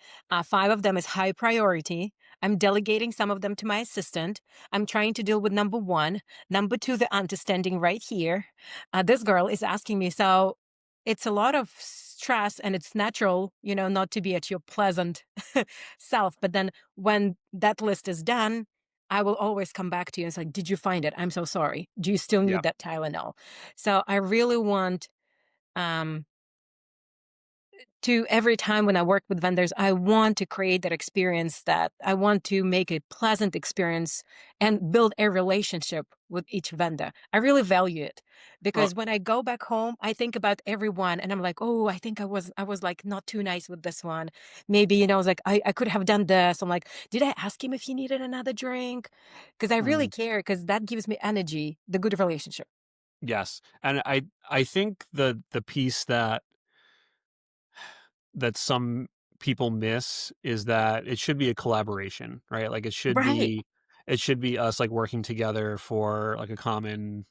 Five of them is high priority. I'm delegating some of them to my assistant. I'm trying to deal with number one. Number two, the aunt is standing right here. This girl is asking me. So it's a lot of stress and it's natural, not to be at your pleasant self. But then when that list is done, I will always come back to you and say, did you find it? I'm so sorry. Do you still Yeah. need that Tylenol? So I really want, um, to every time when I work with vendors, I want to create that experience that I want to make a pleasant experience and build a relationship with each vendor. I really value it Well, because when I go back home, I think about everyone and I'm like, oh, I think I was like not too nice with this one. Maybe, I was like, I could have done this. I'm like, did I ask him if he needed another drink? Because I really mm, care because that gives me energy, the good relationship. yes, and I think the piece that some people miss is that it should be a collaboration, right? Like Right. it should be us like working together for like a common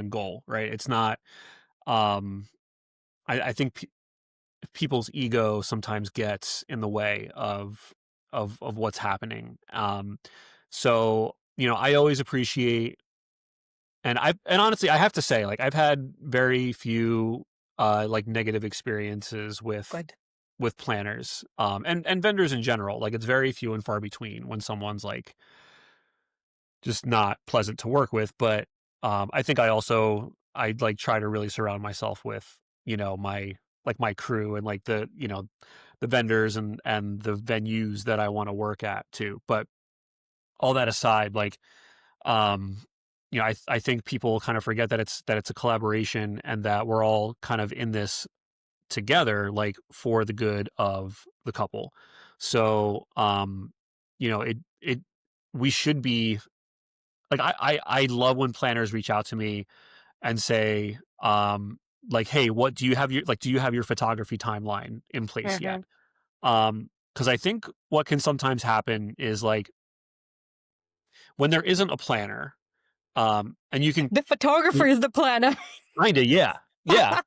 goal, right? It's not um I think people's ego sometimes gets in the way of what's happening. So, I always appreciate and honestly, I have to say like I've had very few like negative experiences Good. with planners, and vendors in general. Like, it's very few and far between when someone's, like, just not pleasant to work with, but, I think I'd, like, try to really surround myself with, my crew and, like, the vendors and the venues that I wanna work at too. But all that aside, like, um, I think people kind of forget that it's a collaboration and that we're all kind of in this together, like, for the good of the couple. So, it we should be like, I love when planners reach out to me and say, like, "Hey, what do you have your photography timeline in place yet?" Mhm. Because I think what can sometimes happen is, like, when there isn't a planner, and you can The photographer is the planner. kinda, yeah, yeah.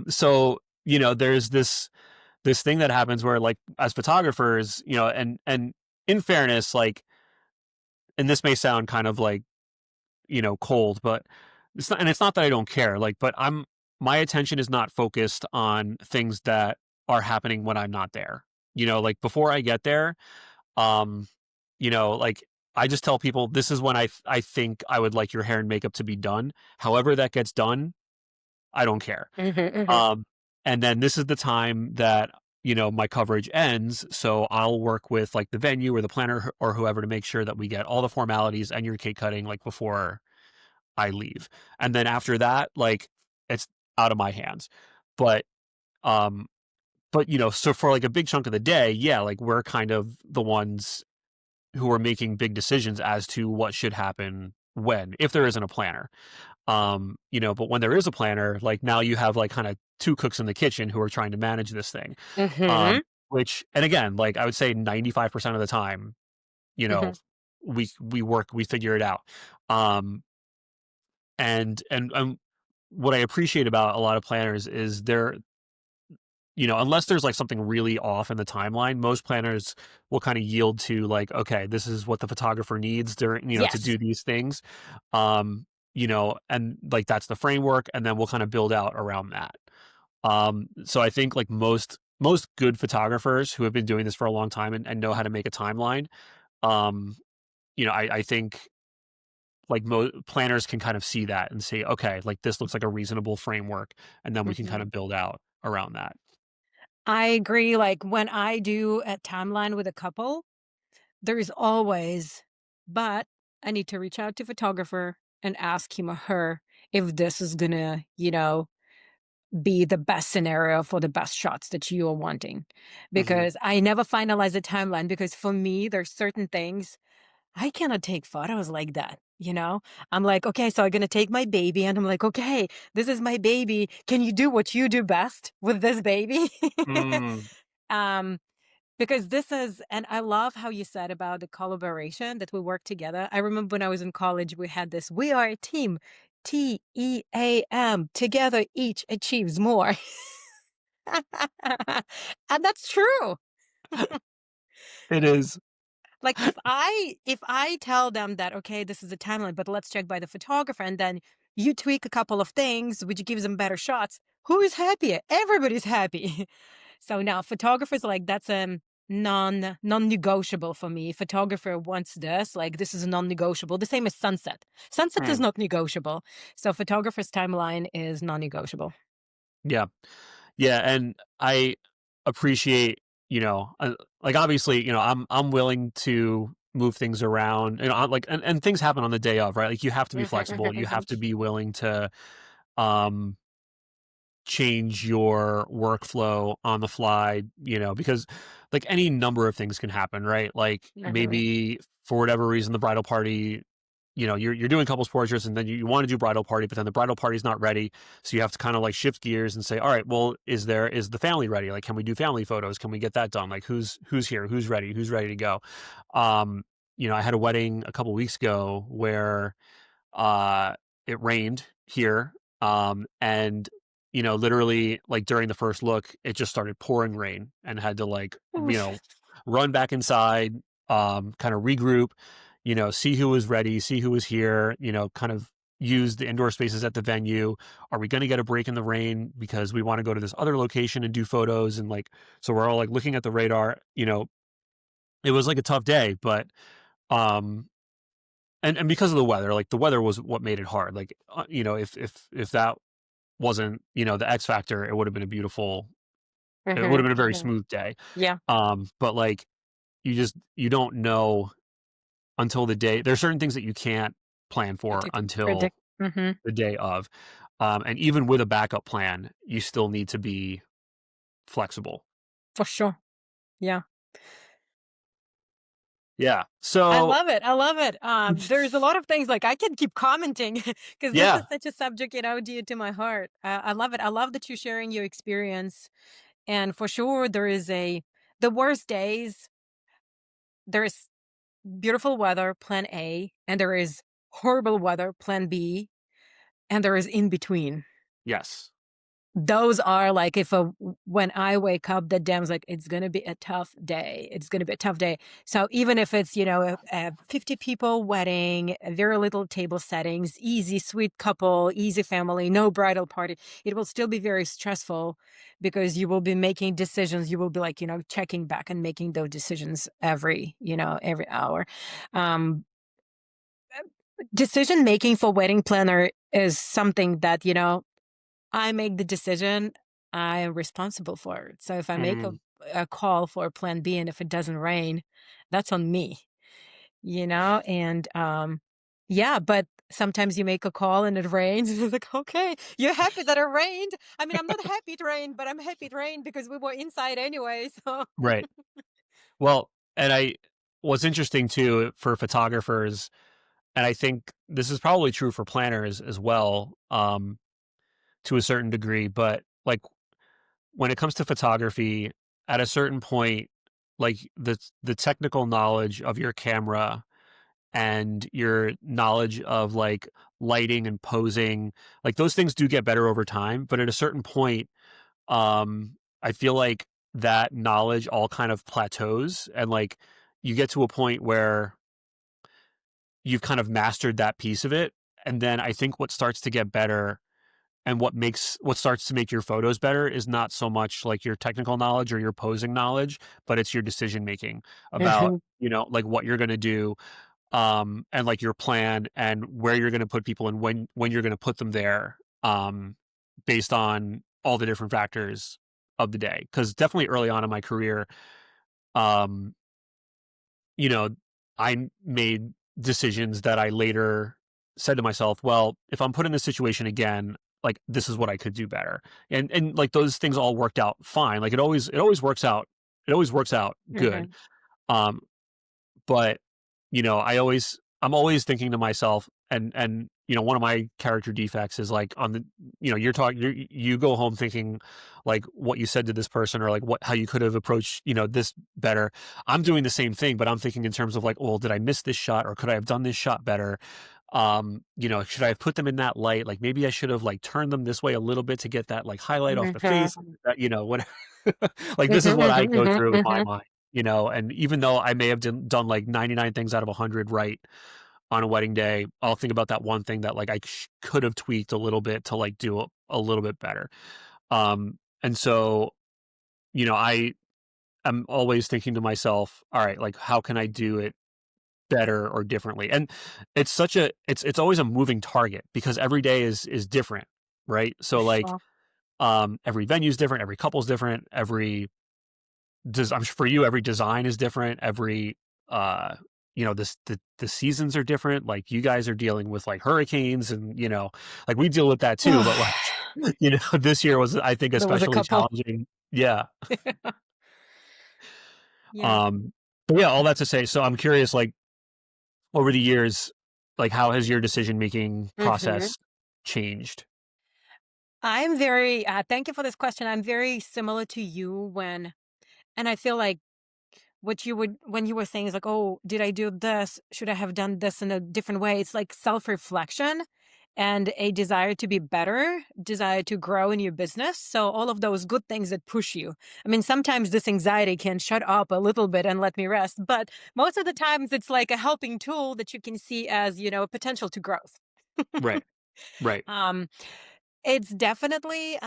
So, there's this thing that happens where, like, as photographers, and in fairness, like, and this may sound kind of like, cold, but it's not that I don't care, like, but my attention is not focused on things that are happening when I'm not there. Like, before I get there, um, like, I just tell people this is when I think I would like your hair and makeup to be done. However that gets done, I don't care. Mhm, mhm, Um, and then this is the time that, my coverage ends. So I'll work with like the venue or the planner or whoever to make sure that we get all the formalities and your cake cutting like before I leave. And then after that, like, it's out of my hands. But, um, so for like a big chunk of the day, yeah, like we're kind of the ones who are making big decisions as to what should happen when, if there isn't a planner. But when there is a planner, like, now you have like kind of two cooks in the kitchen who are trying to manage this thing. mhm, Which, and again, like, I would say 95% of the time, you know, mhm, we figure it out. Um, and what I appreciate about a lot of planners is unless there's like something really off in the timeline, most planners will kind of yield to like, okay, this is what the photographer needs during, to yes, do these things. And like that's the framework, and then we'll kind of build out around that. So I think like most good photographers who have been doing this for a long time and know how to make a timeline, um, I think like planners can kind of see that and say, okay, like this looks like a reasonable framework, and then we can kind mhm. of build out around that. I agree, like, when I do a timeline with a couple, There is always, but I need to reach out to photographer and ask him or her if this is gonna, be the best scenario for the best shots that you are wanting. Mhm. Because I never finalize a timeline because for me, there's certain things I cannot take photos like that. I'm like, okay, so I'm gonna take my baby, and I'm like, okay, this is my baby. Can you do what you do best with this baby? Mm. um, because this is, and I love how you said about the collaboration that we work together. I remember when I was in college, we had this, we are a team, TEAM, together each achieves more. And that's true. It is. Like if I tell them that, okay, this is a timeline, but let's check by the photographer, and then you tweak a couple of things, which gives them better shots. Who is happier? Everybody's happy. So now photographers like that's non-negotiable for me. Photographer wants this, like this is non-negotiable. The same as sunset. Sunset is Mm. not negotiable. So photographer's timeline is non-negotiable. Yeah. Yeah, and I appreciate, like, obviously, I'm willing to move things around, like, and things happen on the day of, right? Like, you have to be Mhm, flexible. You mhm, have to be willing to, um change your workflow on the fly, because like any number of things can happen, right? Like mhm, maybe for whatever reason the bridal party, you're doing couples portraits and then you want to do bridal party, but then the bridal party's not ready. So you have to kind of like shift gears and say, all right, well, is the family ready? Like, can we do family photos? Can we get that done? Like who's here? Who's ready to go? Um, I had a wedding a couple weeks ago where uh, it rained here, and literally, like during the first look, it just started pouring rain, and had to like mhm. run back inside, kind of regroup, see who was ready, see who was here, kind of use the indoor spaces at the venue. Are we going to get a break in the rain because we want to go to this other location and do photos? And like, so we're all like looking at the radar. It was like a tough day, but um and because of the weather, like, the weather was what made it hard, like, if that wasn't, the X factor, it Mhm, would've been a very mhm. smooth day, Yeah, but, like, you don't know until the day there's certain things that you can't plan yeah, for to until predict. Mhm. the day of, and even with a backup plan, you still need to be flexible. For sure. Yeah. Yeah, I so love it, I love it. There's a lot of things, like, I can keep commenting because this is yeah, such a subject, dear to my heart. I love it. I love that you're sharing your experience, and for sure, there is the worst days, there is beautiful weather, plan A, and there is horrible weather, plan B, and there is in between. yes, Those are like if when I wake up, the dam's like, it's gonna be a tough day. It's gonna be a tough day. So even if it's, a 50 people wedding, a very little table settings, easy, sweet couple, easy family, no bridal party, it will still be very stressful because you will be making decisions. You will be like, checking back and making those decisions every hour. Um, Decision making for wedding planner is something that, I make the decision, I am responsible for it. So if I make a mhm, a call for a plan B and if it doesn't rain, that's on me, and, yeah, but sometimes you make a call and it rains, and it's like, "Okay, you're happy that it rained?" I mean, I'm not happy it rained, but I'm happy it rained because we were inside anyway, so right. Well, and what's interesting too for photographers, and I think this is probably true for planners as well, to a certain degree, but like when it comes to photography, at a certain point, like the technical knowledge of your camera and your knowledge of like lighting and posing, like those things do get better over time. But at a certain point, I feel like that knowledge all kind of plateaus, and like you get to a point where you've kind of mastered that piece of it. And then I think what starts to get better and what starts to make your photos better is not so much like your technical knowledge or your posing knowledge, but it's your decision making about, Mhm. like what you're going to do, and like your plan and where you're going to put people and when you're going to put them there, based on all the different factors of the day. Cause definitely early on in my career, um, you know, I made decisions that I later said to myself, "Well, if I'm put in this situation again, like, this is what I could do better." And, like, those things all worked out fine. Like, it always works out good. Mhm. Um, but, I'm always thinking to myself and, one of my character defects is, like, you go home thinking, like, what you said to this person or, like, how you could have approached, this better. I'm doing the same thing, but I'm thinking in terms of, like, "Well, did I miss this shot or could I have done this shot better?" Should I have put them in that light? Like, maybe I should have, like, turned them this way a little bit to get that, like, highlight off Mhm. the face, whatever. Like, this is Mhm, what I mhm, go mhm, through in my mhm. mind, and even though I may have done, like, 99 things out of 100 right on a wedding day, I'll think about that one thing that, like, I could have tweaked a little bit to, like, do a little bit better. And so, I am always thinking to myself, "All right, like, how can I do it better or differently?" And it's always a moving target because every day is different, right? For So, like, sure. every venue is different, every couple's different, I'm sure for you, every design is different, uh, the seasons are different, like, you guys are dealing with, like, hurricanes and, like, we deal with that too, but, like, this year was, I think, There was a especially couple. challenging. Yeah. Yeah. Um, but yeah, all that to say, so I'm curious, like, over the years, like, how has your decision-making Mhm. process changed? I'm very thank you for this question. I'm very similar to you and I feel like what you would when you were saying is like, "Oh, did I do this? Should I have done this in a different way?" It's like self-reflection and a desire to be better, desire to grow in your business. So all of those good things that push you. I mean, sometimes this anxiety can shut up a little bit and let me rest, but most of the times it's like a helping tool that you can see as, a potential to growth. Right, right. Um, it's definitely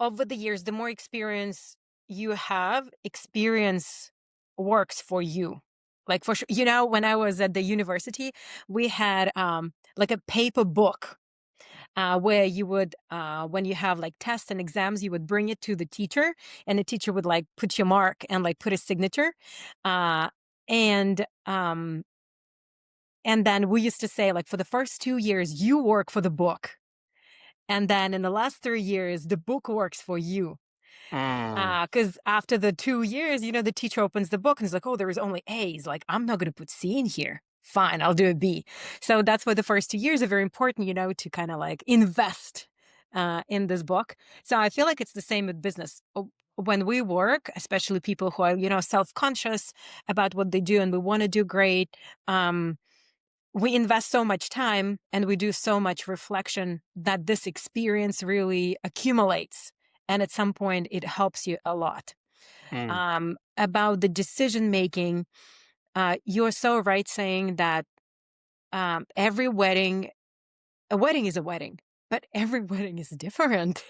over the years, the more experience you have, experience works for you. Like for sure, when I was at the university, we had like a paper book where you would, when you have like tests and exams, you would bring it to the teacher, and the teacher would like put your mark and like put a signature. Uh, and um, and then we used to say like for the first 2 years, you work for the book, and then in the last 3 years, the book works for you. Mm, Because after the 2 years, the teacher opens the book and is like, "Oh, there is only A's." Like, "I'm not gonna put C in here. Fine, I'll do a B." So that's why the first 2 years are very important, to kinda, like, invest, in this book. So I feel like it's the same with business. When we work, especially people who are, self-conscious about what they do and we wanna do great, um, we invest so much time and we do so much reflection that this experience really accumulates. And at some point, it helps you a lot. mm, About the decision making, you're so right saying that every wedding, a wedding is a wedding, but every wedding is different.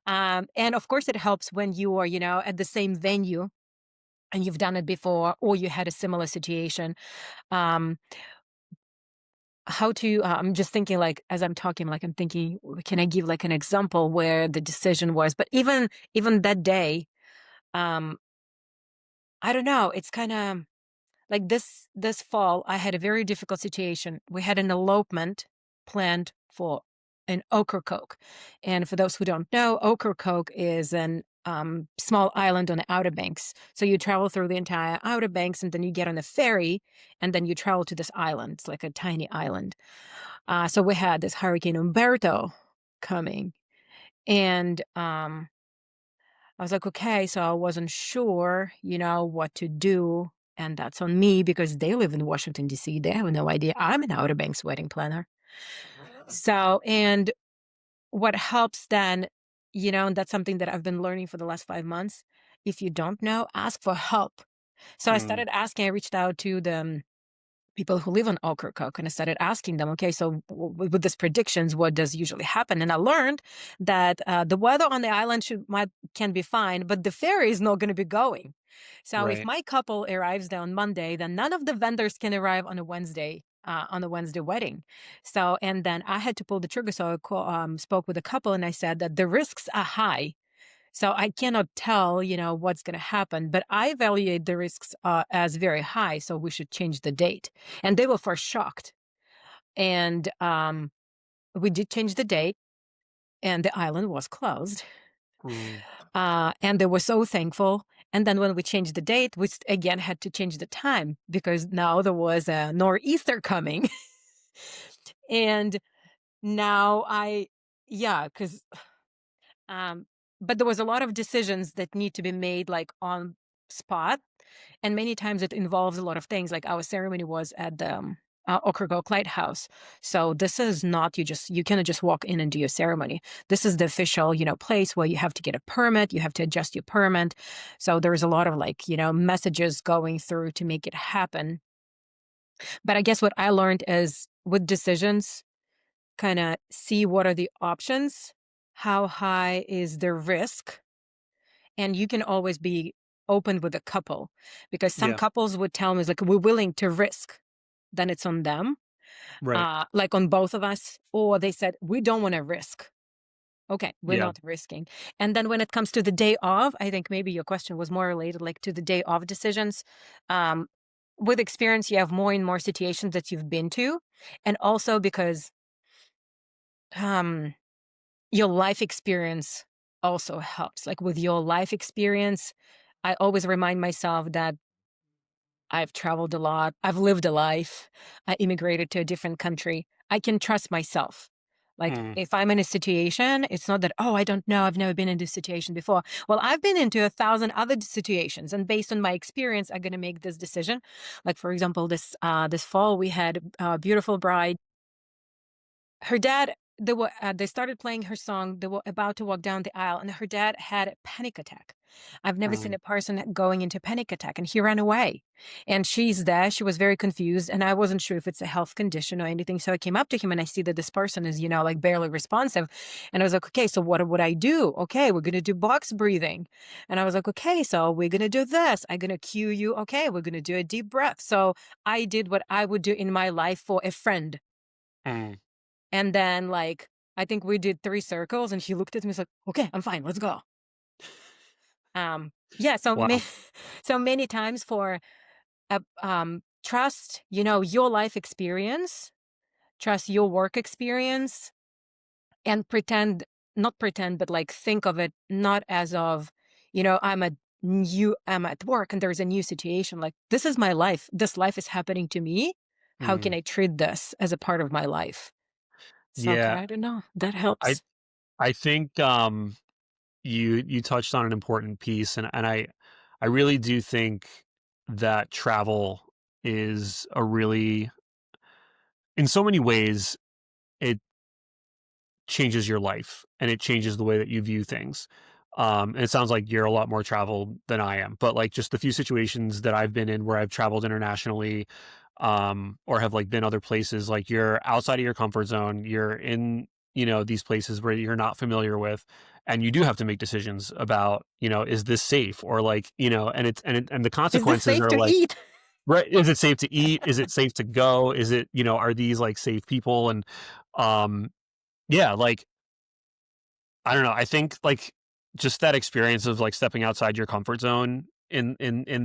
And of course, it helps when you are, at the same venue and you've done it before or you had a similar situation. Um, How to I'm just thinking, like, as I'm talking, like, I'm thinking, can I give, like, an example where the decision was but even that day, um, I don't know, it's kinda like this fall, I had a very difficult situation. We had an elopement planned for an Ocracoke, and for those who don't know, Ocracoke is an, small island on the Outer Banks. So you travel through the entire Outer Banks, and then you get on a ferry, and then you travel to this island. It's like a tiny island. So we had this Hurricane Umberto coming, and I was like, okay, so I wasn't sure, what to do. And that's on me because they live in Washington, D.C. They have no idea I'm an Outer Banks wedding planner. So, and what helps then, and that's something that I've been learning for the last 5 months. If you don't know, ask for help. So I mm, started asking, I reached out to the people who live on Ocracoke, and I started asking them, okay, so with these predictions, what does usually happen? And I learned that the weather on the island can be fine, but the ferry is not going to be going. So if right. my couple arrives there on Monday, then none of the vendors can arrive on a Wednesday. On a Wednesday wedding. So, and then I had to pull the trigger. So I spoke with a couple and I said that the risks are high So I cannot tell, what's going to happen, but I evaluate the risks as very high. So we should change the date. And they were first shocked. And we did change the date, and the island was closed. Mm, And they were so thankful. And then when we changed the date, we again had to change the time because now there was a nor'easter coming. And now yeah, because Um, but there was a lot of decisions that need to be made like on spot, and many times it involves a lot of things. Like our ceremony was at the Ocragoke Lighthouse, so this is not you cannot just walk in and do your ceremony. This is the official place where you have to get a permit, you have to adjust your permit. So there is a lot of like messages going through to make it happen. But I guess what I learned is with decisions, kind of see what are the options, how high is the risk, and you can always be open with a couple because some yeah, couples would tell me, like, we're willing to risk. Then it's on them, right. like on both of us. Or they said, we don't want to risk. Okay, we're Yeah. not risking. And then when it comes to the day of, I think maybe your question was more related like to the day of decisions. Um, with experience, you have more and more situations that you've been to. And also because um, your life experience also helps. Like with your life experience, I always remind myself that I've traveled a lot. I've lived a life. I immigrated to a different country. I can trust myself. Like Mm, if I'm in a situation, it's not that, oh, I don't know. I've never been in this situation before. Well, I've been into 1,000 other situations. And based on my experience, I'm going to make this decision. Like, for example, this fall, we had a beautiful bride. Her dad, they started playing her song. They were about to walk down the aisle, and her dad had a panic attack. I've never seen mm, a person going into panic attack, and he ran away. And she's there. She was very confused, and I wasn't sure if it's a health condition or anything. So I came up to him, and I see that this person is, like barely responsive. And I was like, okay, so what would I do? Okay, we're gonna do box breathing. And I was like, okay, so we're gonna do this. I'm gonna cue you. Okay, we're gonna do a deep breath. So I did what I would do in my life for a friend. mm. And then, like, I think we did 3 circles, and he looked at me, he's like, "Okay, I'm fine, let's go." Yeah, so Wow. so many times for, trust, your life experience, trust your work experience, and not pretend, but, like, think of it not as of, I'm at work and there's a new situation, like, this is my life. This life is happening to me. How can Mm. I treat this as a part of my life? So, Yeah. I don't know. That I helps. I think you touched on an important piece, and I really do think that travel is a really, in so many ways, it changes your life and it changes the way that you view things. And it sounds like you're a lot more traveled than I am, but like just the few situations that I've been in where I've traveled internationally, or have like been other places, like you're outside of your comfort zone, you're in, these places where you're not familiar with, and you do have to make decisions about, is this safe, or like, and the Is this consequences safe are to like, eat? right, is it safe to eat? Is it safe to go? Is it, are these like safe people? And, um, yeah, like, I don't know. I think like just that experience of like stepping outside your comfort zone in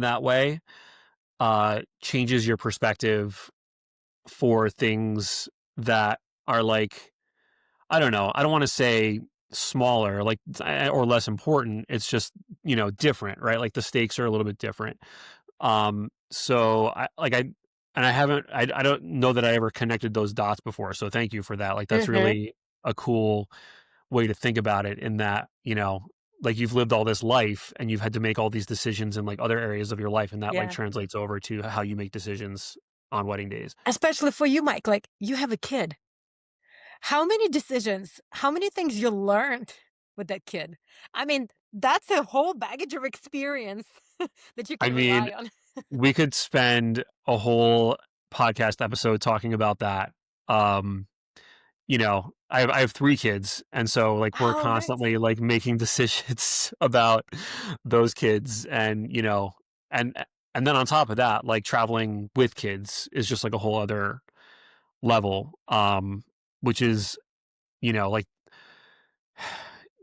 that way changes your perspective for things that are like, I don't know. I don't want to say smaller, like, or less important. It's just, different, right? Like the stakes are a little bit different. So and I haven't, I don't know that I ever connected those dots before. So thank you for that. Like that's Mhm. really a cool way to think about it, in that, like you've lived all this life and you've had to make all these decisions in like other areas of your life, and that like Yeah. translates over to how you make decisions on wedding days. Especially for you, Mike, like, you have a kid. How many decisions, how many things you learned with that kid? I mean, that's a whole baggage of experience that you I can mean, rely on. we could spend a whole podcast episode talking about that. Um, I have 3 kids, and so, like, we're Oh, nice. constantly, like, making decisions about those kids, and, and and then on top of that, like, traveling with kids is just, like, a whole other level, which is, like,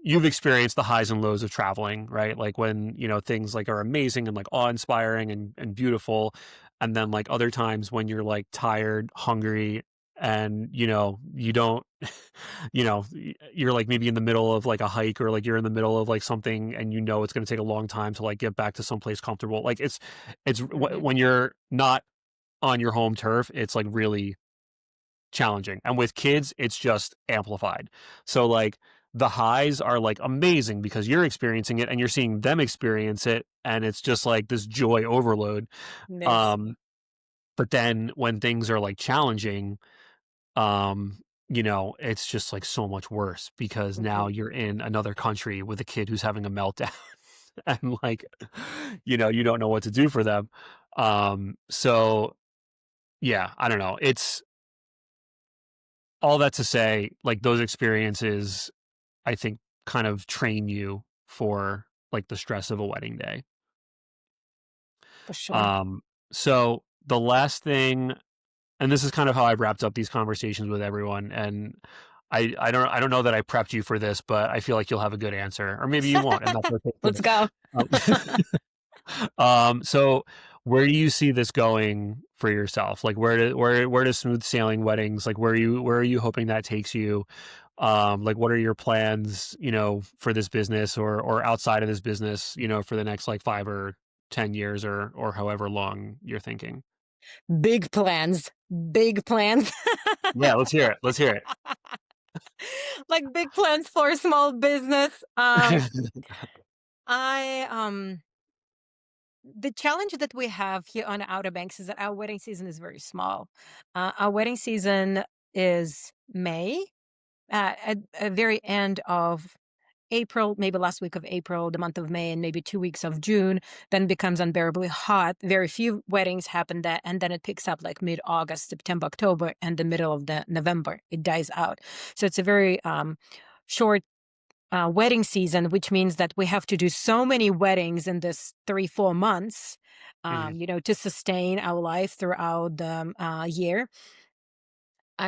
you've experienced the highs and lows of traveling, right? Like when, things like are amazing and like awe-inspiring and beautiful. And then like other times when you're like tired, hungry, and you don't, you're like maybe in the middle of like a hike, or like you're in the middle of like something, and it's going to take a long time to like get back to someplace comfortable. Like Mhm. when you're not on your home turf, it's like really challenging. And with kids, it's just amplified. So like the highs are like amazing because you're experiencing it and you're seeing them experience it, and it's just like this joy overload. Yes. Um but then when things are like challenging, it's just like so much worse because now Mhm. you're in another country with a kid who's having a meltdown and like you don't know what to do for them. So yeah, I don't know. It's all that to say, like those experiences, I think, kind of train you for like the stress of a wedding day. For sure. Um, so the last thing, and this is kind of how I've wrapped up these conversations with everyone, and I don't know that I prepped you for this, but I feel like you'll have a good answer, or maybe you won't, and that's okay Let's too. go. Um, so where do you see this going for yourself? Like where does smooth sailing weddings, like where are you hoping that takes you? Like what are your plans, for this business, or outside of this business, for the next like 5 or 10 years, or however long you're thinking? Big plans. Big plans. Yeah, let's hear it. Let's hear Like big plans for a small business. it. I The challenge that we have here on Outer Banks is that our wedding season is very small. Our wedding season is May, at very end of April, maybe last week of April, the month of May, and maybe 2 weeks of June. Then becomes unbearably hot. Very few weddings happen that, and then it picks up like mid-August, September, October, and the middle of the November. It dies out. So it's a very short wedding season, which means that we have to do so many weddings in this 3, 4 months, Mhm, to sustain our life throughout the year.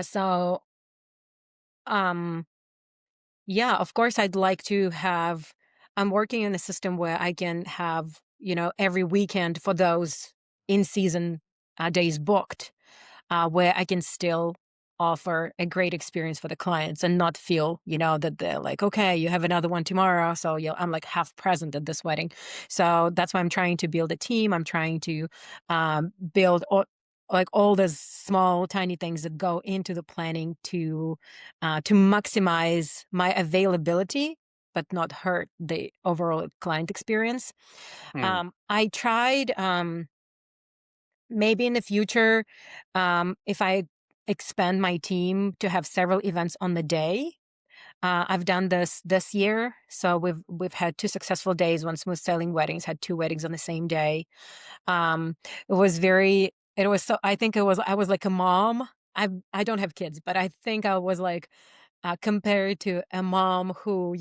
So, um, yeah, of course, I'd like to have. I'm working in a system where I can have, every weekend for those in season days booked, where I can still offer a great experience for the clients and not feel, that they're like, okay, you have another one tomorrow. So I'm like half present at this wedding. So that's why I'm trying to build a team. I'm trying to build like all those small, tiny things that go into the planning to maximize my availability, but not hurt the overall client experience. mm, I tried. Maybe in the future, if I expand my team to have several events on the day. I've done this year, so we've had 2 successful days. One smooth sailing weddings had 2 weddings on the same day. It was very. It was so. I think it was. I was like a mom. I don't have kids, but I think I was like compared to a mom who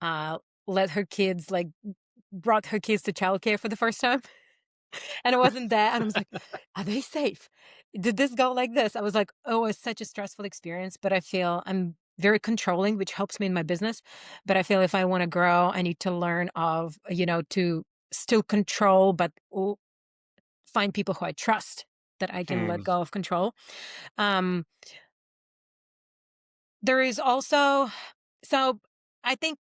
uh, let her kids like brought her kids to childcare for the first time. And it wasn't there, and I was like, "Are they safe? Did this go like this?" I was like, "Oh, it's such a stressful experience," but I feel I'm very controlling, which helps me in my business, but I feel if I wanna grow, I need to learn of, to still control, but find people who I trust that I can let mm, go of control. Um, there is also so I think,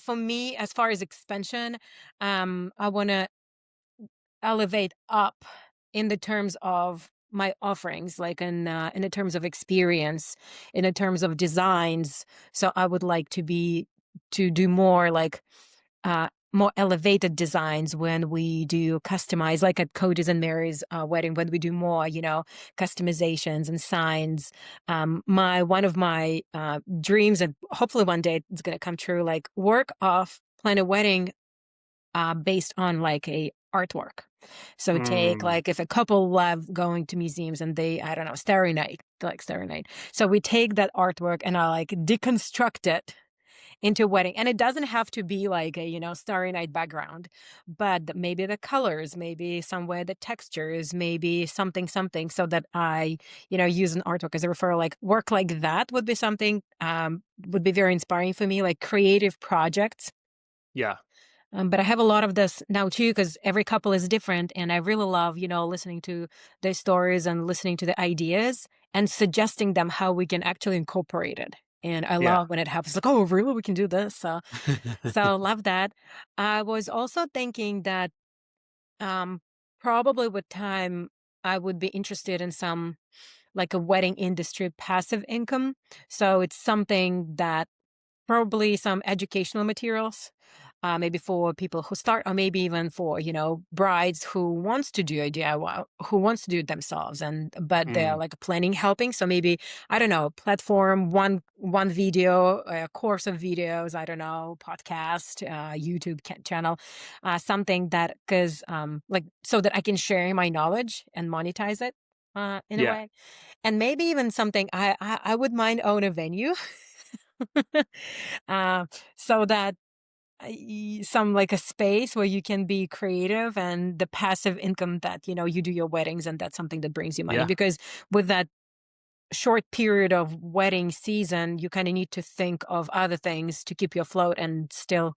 for me, as far as expansion, I wanna elevate up in the terms of my offerings, like in the terms of experience, in the terms of designs. So I would like to do more like more elevated designs when we do customize, like at Cody's and Mary's wedding, when we do more, customizations and signs. My one of my dreams, and hopefully one day it's gonna come true, like work off plan a wedding based on like a artwork. So take mm, like if a couple love going to museums and they, I don't know, Starry Night, they like Starry Night. So we take that artwork and I like deconstruct it into a wedding. And it doesn't have to be like a, Starry Night background, but maybe the colors, maybe somewhere the textures, maybe something, so that I, use an artwork as a referral. Like work like that would be something, would be very inspiring for me, like creative projects. Yeah. But I have a lot of this now too, because every couple is different, and I really love, listening to their stories and listening to the ideas and suggesting them how we can actually incorporate it. And I Yeah. love when it happens, like, oh, really, we can do this. So love that. I was also thinking that um, probably with time, I would be interested in some like a wedding industry passive income. So it's something that probably some educational materials, maybe for people who start, or maybe even for brides who wants to do a DIY, who wants to do it themselves, and but they're Mm, like planning helping. So maybe I don't know, platform one video, a course of videos. I don't know, podcast, YouTube channel, something that because like so that I can share my knowledge and monetize it in a yeah. way, and maybe even something I would mind own a venue. uh, so that some like a space where you can be creative and the passive income that you do your weddings, and that's something that brings you money, Yeah. because with that short period of wedding season you kind of need to think of other things to keep you afloat and still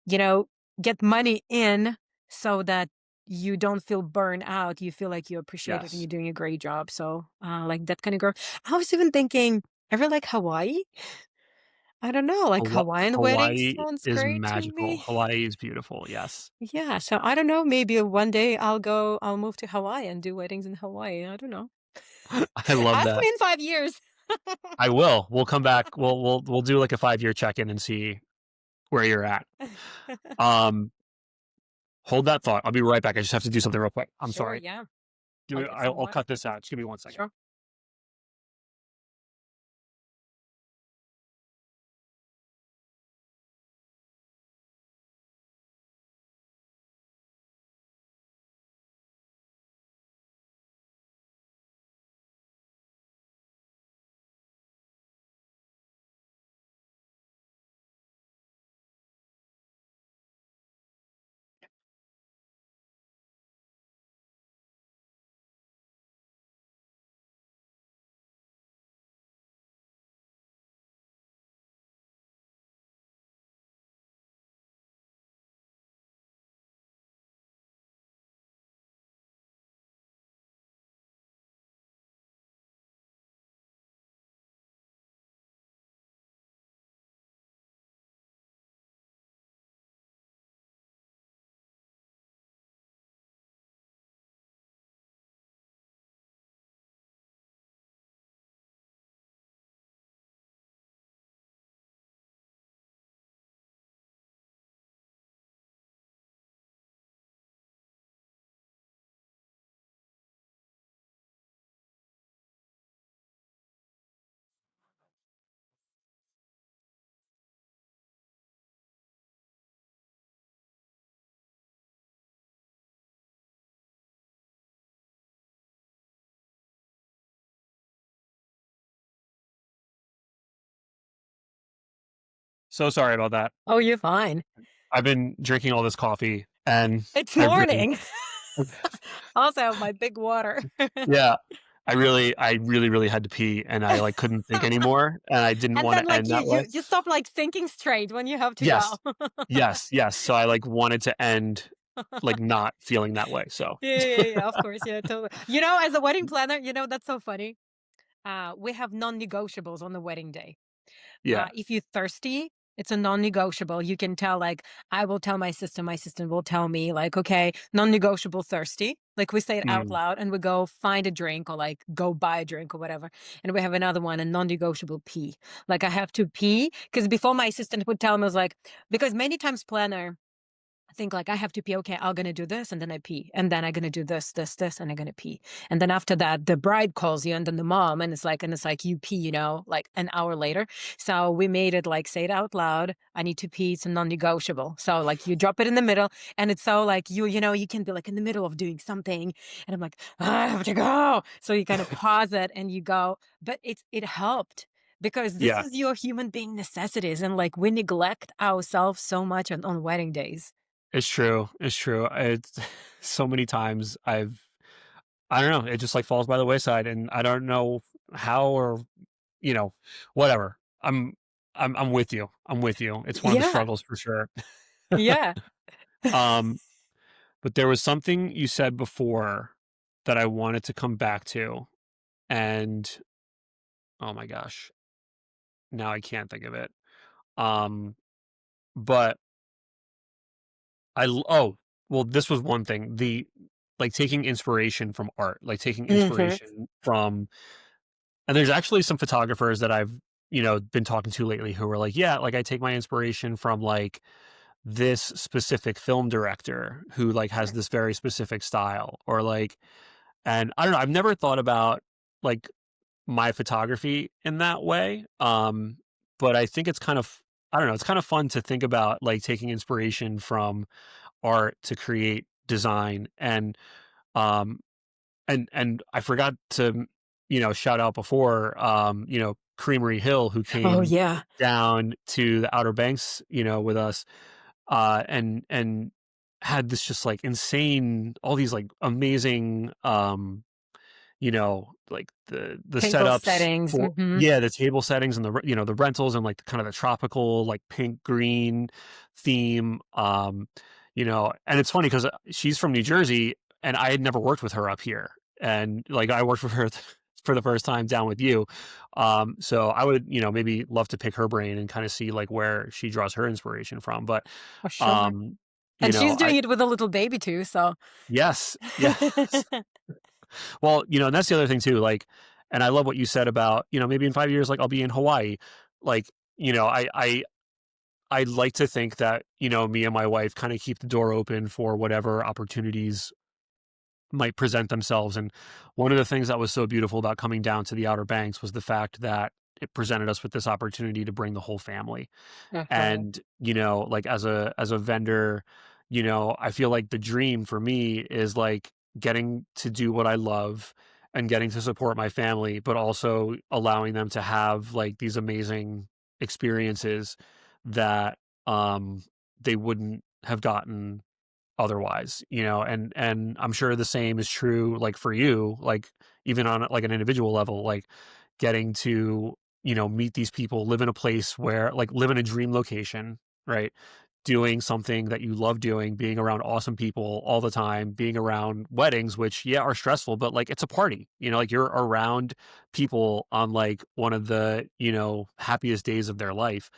you know get money in, so that you don't feel burned out, you feel like you appreciate it and Yes. you're doing a great job. So like that kind of girl. I was even thinking, ever like Hawaii? I don't know, like Hawaiian wedding Hawaii sounds is great to magical. me. Hawaii is beautiful, yes. Yeah, so I don't know, maybe one day I'll move to Hawaii and do weddings in Hawaii, I don't know. I love Ask that. me in 5 years. I will. We'll come back. We'll do, like, a five-year check-in and see where you're at. Um, hold that thought. I'll be right back. I just have to do something real quick. I'm Sure, sorry. yeah. Give I'll me get some I'll water. cut this out. Just give me 1 second. Sure. So sorry about that. Oh, you're fine. I've been drinking all this coffee, and It's I've been morning. Also, my big water. yeah. I really had to pee, and I, like, couldn't think anymore, and I didn't And wanna then, like, end you that way. you you stop, like, thinking straight when you have to Yes. go. Yes, yes. So I, like, wanted to end, like, not feeling that way, so Yeah, of course, yeah, totally. As a wedding planner, that's so funny. We have non-negotiables on the wedding day. yeah. If you're thirsty, it's a non-negotiable. You can tell, like, I will tell my sister will tell me, like, okay, non-negotiable thirsty. Like we say it out Mm. loud and we go find a drink or like go buy a drink or whatever. And we have another one, a non-negotiable pee. Like I have to pee because before my assistant would tell me, I was like, because many times planner think like I have to pee. Okay, I'm gonna do this, and then I pee, and then I'm gonna do this, and I'm gonna pee, and then after that, the bride calls you, and then the mom, and it's like you pee, like an hour later. So we made it like say it out loud. I need to pee. It's a non-negotiable. So like you drop it in the middle, and it's so like you can be like in the middle of doing something, and I'm like I have to go. So you kind of pause it and you go, but it helped because this Yeah, is your human being necessities, and like we neglect ourselves so much on wedding days. it's true. It's true. It's so many times I don't know, it just like falls by the wayside and I don't know how or you know, whatever. I'm with you. I'm with you. It's one of the Yeah, struggles for sure. yeah. um, but there was something you said before that I wanted to come back to, and oh my gosh, now I can't think of it. Um, but oh, well, this was one thing. The like taking inspiration from art, like taking Mhm. inspiration from, and there's actually some photographers that I've been talking to lately who were like, yeah, like I take my inspiration from like this specific film director who like has this very specific style or like, and I don't know, I've never thought about like my photography in that way. But I think it's kind of, I don't know, it's kind of fun to think about like taking inspiration from art to create design um and I forgot to shout out before Creamery Hill who Oh, came yeah. down to the Outer Banks with us and had this just like insane all these like amazing like the Table setups settings, for mhm. yeah, the table settings and the rentals and like kind of the tropical like pink green theme. And it's funny because she's from New Jersey and I had never worked with her up here, and like I worked with her for the first time down with you. So I would maybe love to pick her brain and kind of see like where she draws her inspiration from. But For sure. um, And she's I doing it with a little baby too, so yes, yes. Well, and that's the other thing too, like, and I love what you said about, maybe in 5 years, like, I'll be in Hawaii. Like, I like to think that, me and my wife kinda keep the door open for whatever opportunities might present themselves, and one of the things that was so beautiful about coming down to the Outer Banks was the fact that it presented us with this opportunity to bring the whole family. Mhm, And, like as a vendor, I feel like the dream for me is like getting to do what I love and getting to support my family, but also allowing them to have like these amazing experiences that they wouldn't have gotten otherwise, and I'm sure the same is true like for you, like even on like an individual level, like getting to, meet these people, live in a place where like live in a dream location, right? Doing something that you love doing, being around awesome people all the time, being around weddings, which yeah, are stressful, but like it's a party, like you're around people on like one of the, happiest days of their life.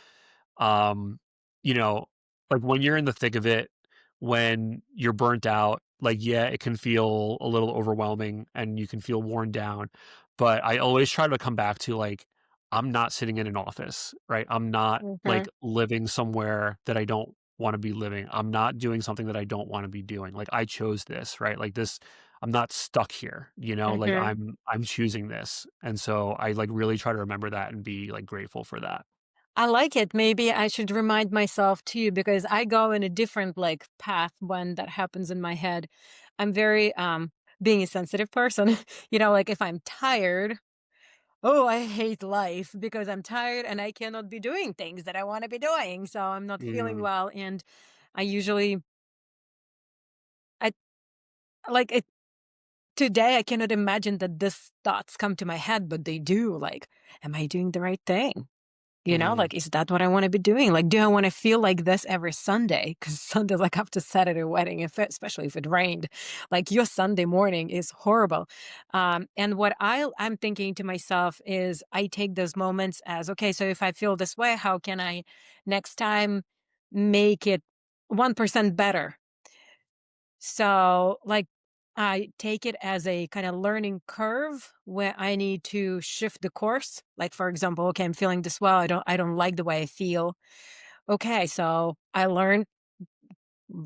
Um, you know, like when you're in the thick of it, when you're burnt out, like, yeah, it can feel a little overwhelming and you can feel worn down. But I always try to come back to like, I'm not sitting in an office, right? I'm not like mhm, living somewhere that I don't want to be living. I'm not doing something that I don't want to be doing. Like I chose this, right? Like this, I'm not stuck here, like mhm. I'm choosing this. And so I like really try to remember that and be like grateful for that. I like it. Maybe I should remind myself too, because I go in a different like path when that happens in my head. I'm very being a sensitive person, like if I'm tired, oh, I hate life because I'm tired and I cannot be doing things that I want to be doing. So I'm not feeling Mm, well, and I usually I like it today I cannot imagine that these thoughts come to my head, but they do. Like, am I doing the right thing? mm, Like, is that what I wanna be doing? Like, do I wanna feel like this every Sunday? Because Sunday, like, after Saturday wedding, especially if it rained, like, your Sunday morning is horrible. And what I'm thinking to myself is I take those moments as, "Okay, so if I feel this way, how can I next time make it 1% better?" So, like, I take it as a kinda learning curve where I need to shift the course. Like, for example, okay, I'm feeling this well. I don't like the way I feel. Okay, so I learned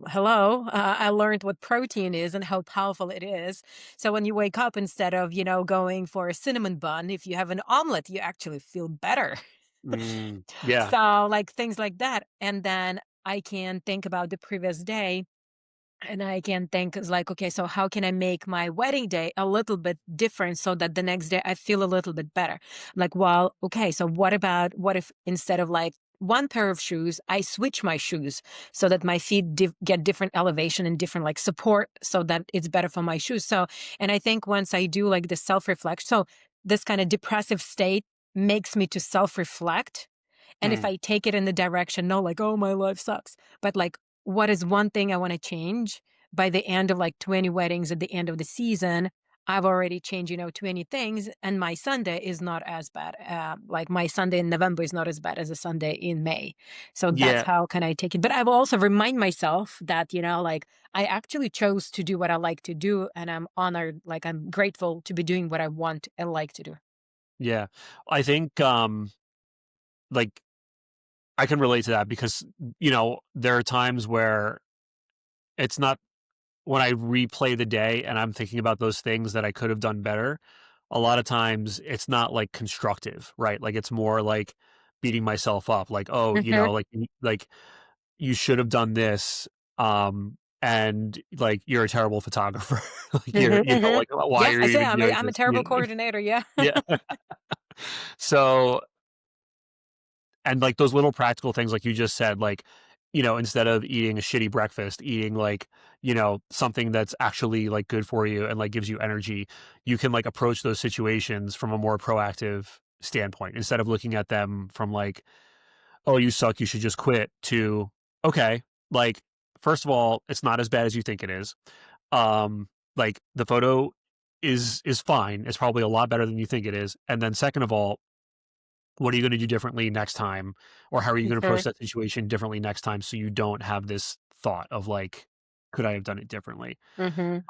hello, I learned what protein is and how powerful it is. So when you wake up, instead of, going for a cinnamon bun, if you have an omelet, you actually feel better. yeah. So, like, things like that. And then I can think about the previous day. And I can think it's like, okay, so how can I make my wedding day a little bit different so that the next day I feel a little bit better? Like, well, okay, so what if instead of like one pair of shoes, I switch my shoes so that my feet get different elevation and different like support so that it's better for my shoes. So, and I think once I do like the self reflect, so this kind of depressive state makes me to self reflect. And if Mm, I take it in the direction, no, like, oh, my life sucks, but like, what is one thing I want to change by the end of like 20 weddings at the end of the season? I've already changed, 20 things, and my Sunday is not as bad. Like my Sunday in November is not as bad as a Sunday in May. So that's yeah, how can I take it. But I've also remind myself that, like I actually chose to do what I like to do, and I'm honored, like I'm grateful to be doing what I want and like to do. yeah. I think, like, I can relate to that because, there are times where it's not when I replay the day and I'm thinking about those things that I could have done better, a lot of times it's not like constructive, right? Like it's more like beating myself up, like, oh, Hmm. like you should have done this, and like you're a terrible photographer. Like Hmm. Hmm. like why Yeah, are I you say even I'm a, doing I'm a this? terrible coordinator. Yeah. Yeah. So, and like those little practical things, like you just said, like, instead of eating a shitty breakfast, eating like, something that's actually like good for you and like gives you energy, you can like approach those situations from a more proactive standpoint instead of looking at them from like, oh, you suck, you should just quit, to, okay, like, first of all, it's not as bad as you think it is. Like the photo is fine. It's probably a lot better than you think it is. And then second of all, what are you going to do differently next time? Or how are you going to approach Mhm, that situation differently next time so you don't have this thought of like, could I have done it differently? mhm.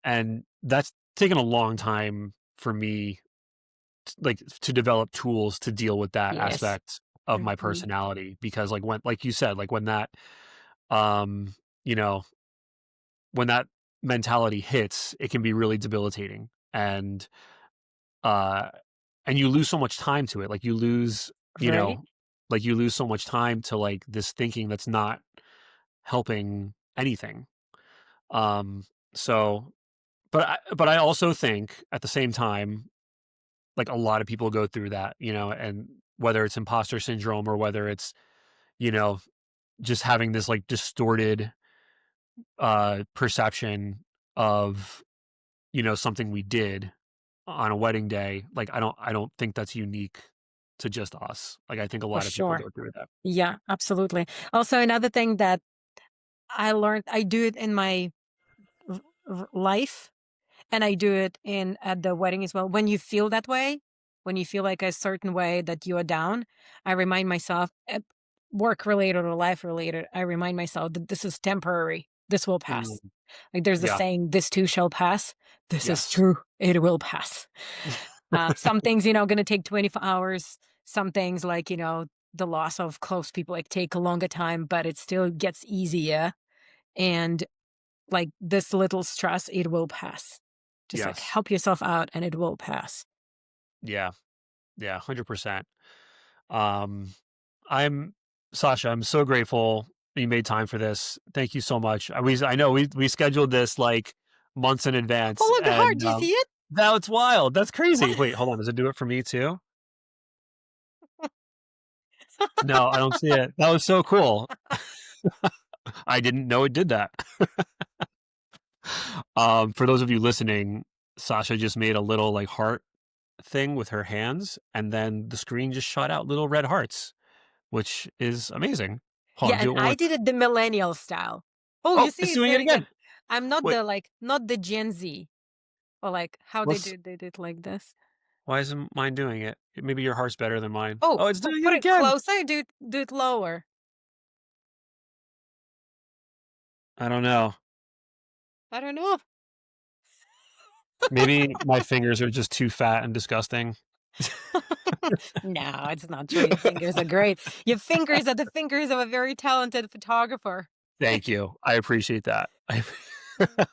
And that's taken a long time for me, like to develop tools to deal with that Yes. aspect of my Mhm. personality because like when like you said, like when that um, you know, when that mentality hits, it can be really debilitating. Uh and you lose so much time to it. Like you lose, you Right? know, like you lose so much time to like this thinking that's not helping anything. Um, so, but I also think at the same time, like a lot of people go through that, and whether it's imposter syndrome or whether it's, you know, just having this like distorted perception of, something we did on a wedding day, like I don't think that's unique to just us. Like I think a For lot of people sure. go through that. Yeah, absolutely. Also, another thing that I learned, I do it in my life, and I do it in at the wedding as well. When you feel that way, when you feel like a certain way that you are down, I remind myself, work related or life related, I remind myself that this is temporary. This will Mm, pass. Like there's the yeah. saying, this too shall pass. This is Yes. true. It will pass. Some things, going to take 24 hours. Some things like, the loss of close people, like take a longer time, but it still gets easier. And like this little stress, it will pass. Just like Yes. help yourself out and it will pass. Yeah. Yeah. 100%. Um, I'm Sasha. I'm so grateful that you made time for this. Thank you so much. I know we scheduled this like months in advance, Oh, look, the heart. and Do you see it? now it's wild. That's crazy. Wait, hold on. Does it do it for me too? No, I don't see it. That was so cool. I didn't know it did that. For those of you listening, Sasha just made a little like heart thing with her hands, and then the screen just shot out little red hearts, which is amazing. Hold Yeah, on, do and it one I more did it the millennial style. Oh, you Oh, see, it's it's doing it very again. good. I'm not Wait, the like, not the Gen Z or like how let's they did like this. why isn't mine doing it? Maybe your heart's better than mine. Oh, Oh, it's doing it put it again. closer. Do it lower. I don't know. I don't know. Maybe my fingers are just too fat and disgusting. No, it's not true. Your fingers are great. Your fingers are the fingers of a very talented photographer. Thank you. I appreciate that. Mm.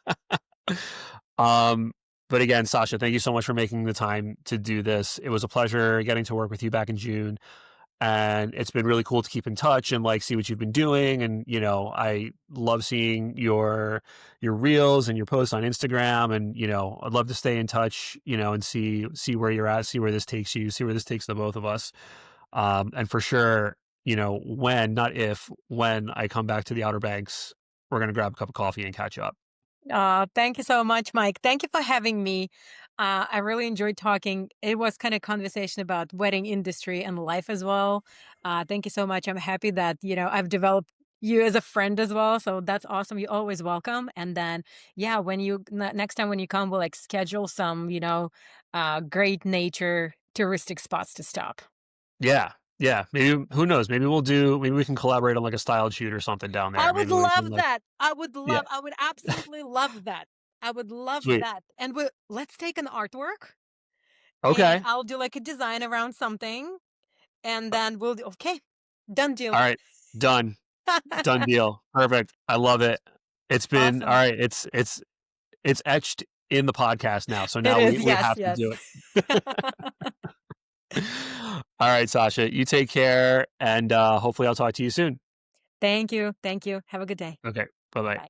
um, but again, Sasha, thank you so much for making the time to do this. It was a pleasure getting to work with you back in June. and it's been really cool to keep in touch and like see what you've been doing. And I love seeing your reels and your posts on Instagram, and I'd love to stay in touch, and see where you're at, see where this takes you, see where this takes the both of us. And for sure, when, not if, when I come back to the Outer Banks, we're gonna grab a cup of coffee and catch up. Thank you so much, Mike. Thank you for having me. I really enjoyed talking. It was kind of conversation about wedding industry and life as well. Thank you so much. I'm happy that I've developed you as a friend as well. So that's awesome. You're always welcome. And then yeah, when next time when you come, we'll like schedule some great nature touristic spots to stop. Yeah, yeah. Maybe who knows? Maybe we can collaborate on like a styled shoot or something down I there. would Maybe we can love like, that. yeah, I would absolutely love that. I would love sweet. that. And let's take an artwork and Okay. I'll do like a design around something and then okay, done deal. All right. Done. Done deal. Perfect. I love it. It's been all Awesome. right. It's etched in the podcast now. So It now we is. we Yes, have to yes. do it. All right, Sasha. You take care, and hopefully I'll talk to you soon. Thank you. Thank you. Have a good day. Okay. Bye bye. Bye.